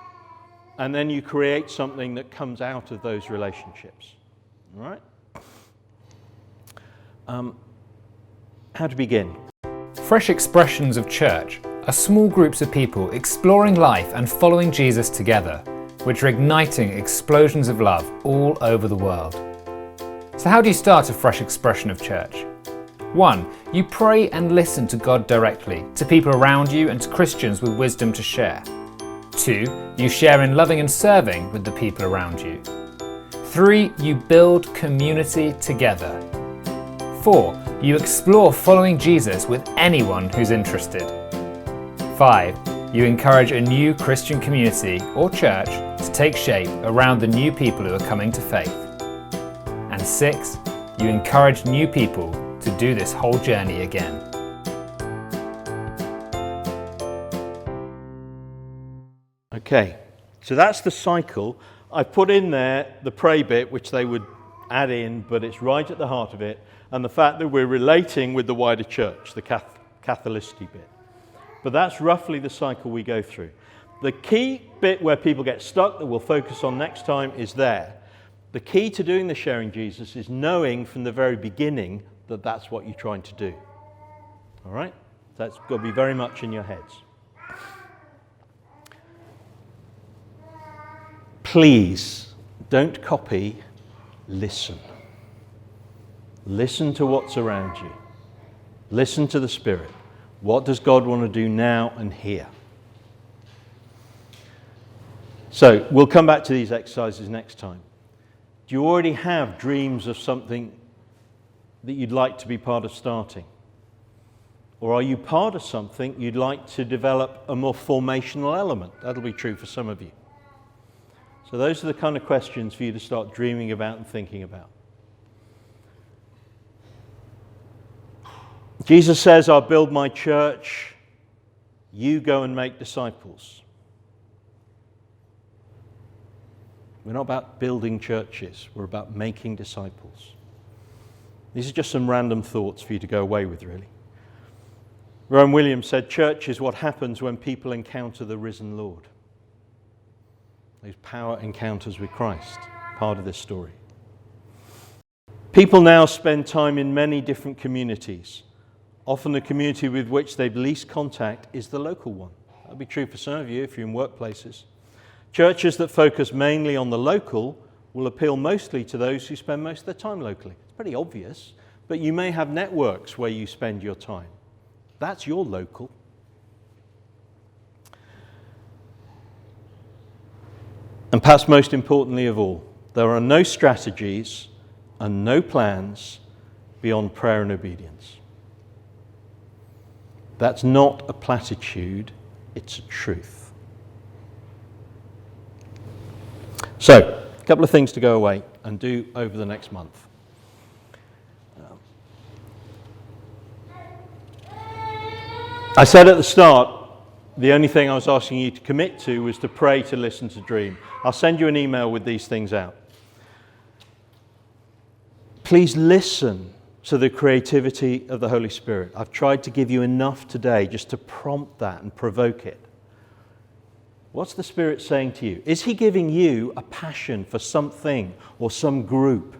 and then you create something that comes out of those relationships. All right? How to begin? Fresh expressions of church are small groups of people exploring life and following Jesus together, which are igniting explosions of love all over the world. So how do you start a fresh expression of church? 1. You pray and listen to God directly, to people around you and to Christians with wisdom to share. 2. You share in loving and serving with the people around you. 3. You build community together. 4. You explore following Jesus with anyone who's interested. 5. You encourage a new Christian community or church to take shape around the new people who are coming to faith. And 6. You encourage new people to do this whole journey again. Okay, so that's the cycle. I put in there the pray bit, which they would add in, but it's right at the heart of it, and the fact that we're relating with the wider church, the Catholicity bit. But that's roughly the cycle we go through. The key bit where people get stuck that we'll focus on next time is there. The key to doing the sharing Jesus is knowing from the very beginning that that's what you're trying to do. All right? That's got to be very much in your heads. Please don't copy, listen. Listen to what's around you. Listen to the Spirit. What does God want to do now and here? So we'll come back to these exercises next time. Do you already have dreams of something that you'd like to be part of starting? Or are you part of something you'd like to develop a more formational element? That'll be true for some of you. So those are the kind of questions for you to start dreaming about and thinking about. Jesus says, I'll build my church, you go and make disciples. We're not about building churches, we're about making disciples. These are just some random thoughts for you to go away with, really. Rowan Williams said, church is what happens when people encounter the risen Lord. Those power encounters with Christ, part of this story. People now spend time in many different communities. Often the community with which they've least contact is the local one. That'll be true for some of you if you're in workplaces. Churches that focus mainly on the local will appeal mostly to those who spend most of their time locally. It's pretty obvious, but you may have networks where you spend your time. That's your local. And perhaps most importantly of all, there are no strategies and no plans beyond prayer and obedience. That's not a platitude, it's a truth. So, a couple of things to go away and do over the next month. I said at the start, the only thing I was asking you to commit to was to pray, to listen, to dream. I'll send you an email with these things out. Please listen to the creativity of the Holy Spirit. I've tried to give you enough today just to prompt that and provoke it. What's the Spirit saying to you? Is He giving you a passion for something or some group?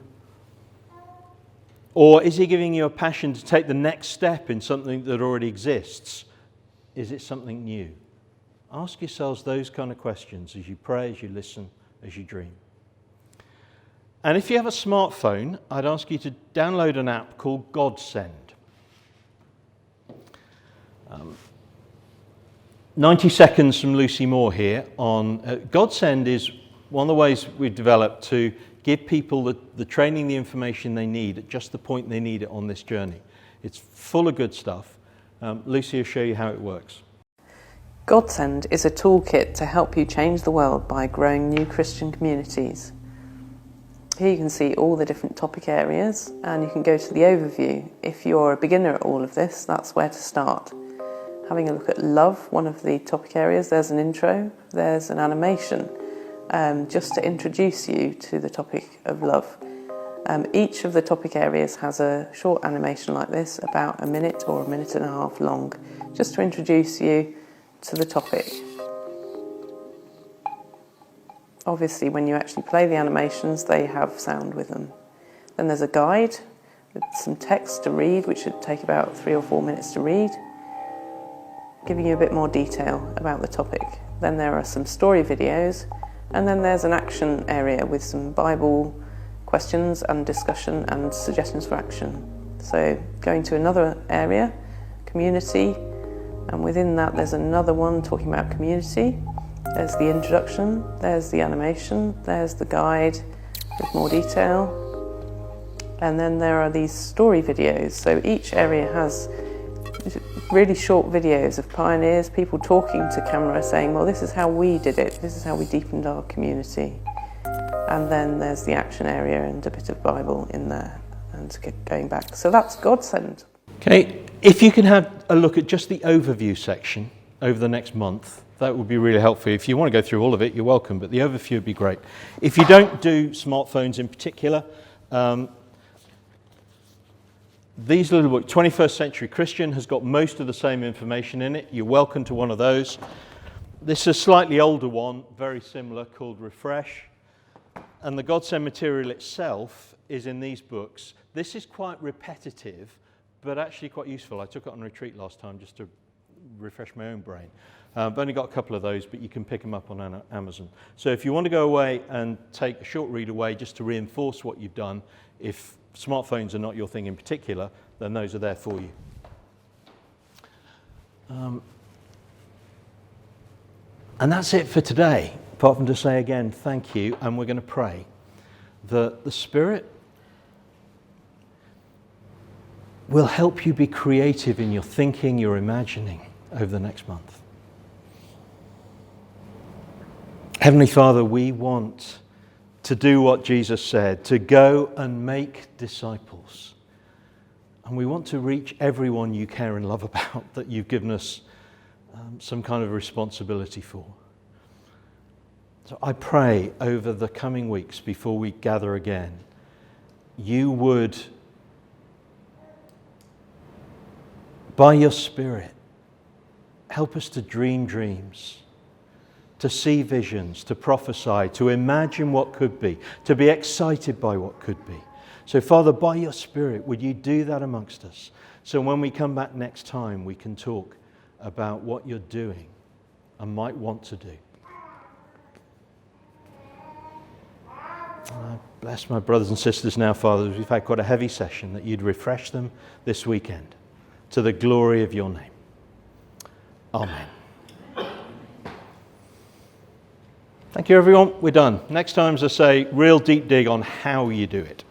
Or is He giving you a passion to take the next step in something that already exists? Is it something new? Ask yourselves those kind of questions as you pray, as you listen, as you dream. And if you have a smartphone, I'd ask you to download an app called Godsend. 90 seconds from Lucy Moore here on Godsend is one of the ways we've developed to give people the training, the information they need at just the point they need it on this journey. It's full of good stuff. Lucy will show you how it works. Godsend is a toolkit to help you change the world by growing new Christian communities. Here you can see all the different topic areas, and you can go to the overview. If you're a beginner at all of this, that's where to start. Having a look at love, one of the topic areas, there's an intro, there's an animation, just to introduce you to the topic of love. Each of the topic areas has a short animation like this, about a minute or a minute and a half long, just to introduce you to the topic. Obviously, when you actually play the animations, they have sound with them. Then there's a guide with some text to read, which should take about 3 or 4 minutes to read, giving you a bit more detail about the topic. Then there are some story videos, and then there's an action area with some Bible questions and discussion and suggestions for action. So going to another area, community, and within that there's another one talking about community. There's the introduction, there's the animation, there's the guide with more detail, and then there are these story videos. So each area has really short videos of pioneers, people talking to camera saying, well, this is how we did it, this is how we deepened our community. And then there's the action area and a bit of Bible in there and going back. So that's Godsend. Okay, if you can have a look at just the overview section over the next month, that would be really helpful. If you want to go through all of it, you're welcome, but the overview would be great. If you don't do smartphones in particular, these little books, 21st Century Christian, has got most of the same information in it. You're welcome to one of those. This is a slightly older one, very similar, called Refresh. And the Godsend material itself is in these books. This is quite repetitive, but actually quite useful. I took it on retreat last time just to refresh my own brain. I've only got a couple of those, but you can pick them up on Amazon. So if you want to go away and take a short read away just to reinforce what you've done, if smartphones are not your thing in particular, then those are there for you. And that's it for today, apart from to say again, thank you, and we're going to pray that the Spirit will help you be creative in your thinking, your imagining over the next month. Heavenly Father, we want to do what Jesus said, to go and make disciples. And we want to reach everyone you care and love about, that you've given us some kind of responsibility for. So I pray over the coming weeks before we gather again, you would, by your Spirit, help us to dream dreams, to see visions, to prophesy, to imagine what could be, to be excited by what could be. So Father, by your Spirit, would you do that amongst us? So when we come back next time, we can talk about what you're doing and might want to do. I bless my brothers and sisters now, Father, as we've had quite a heavy session, that you'd refresh them this weekend to the glory of your name. Amen. Thank you, everyone. We're done. Next time, as I say, real deep dig on how you do it.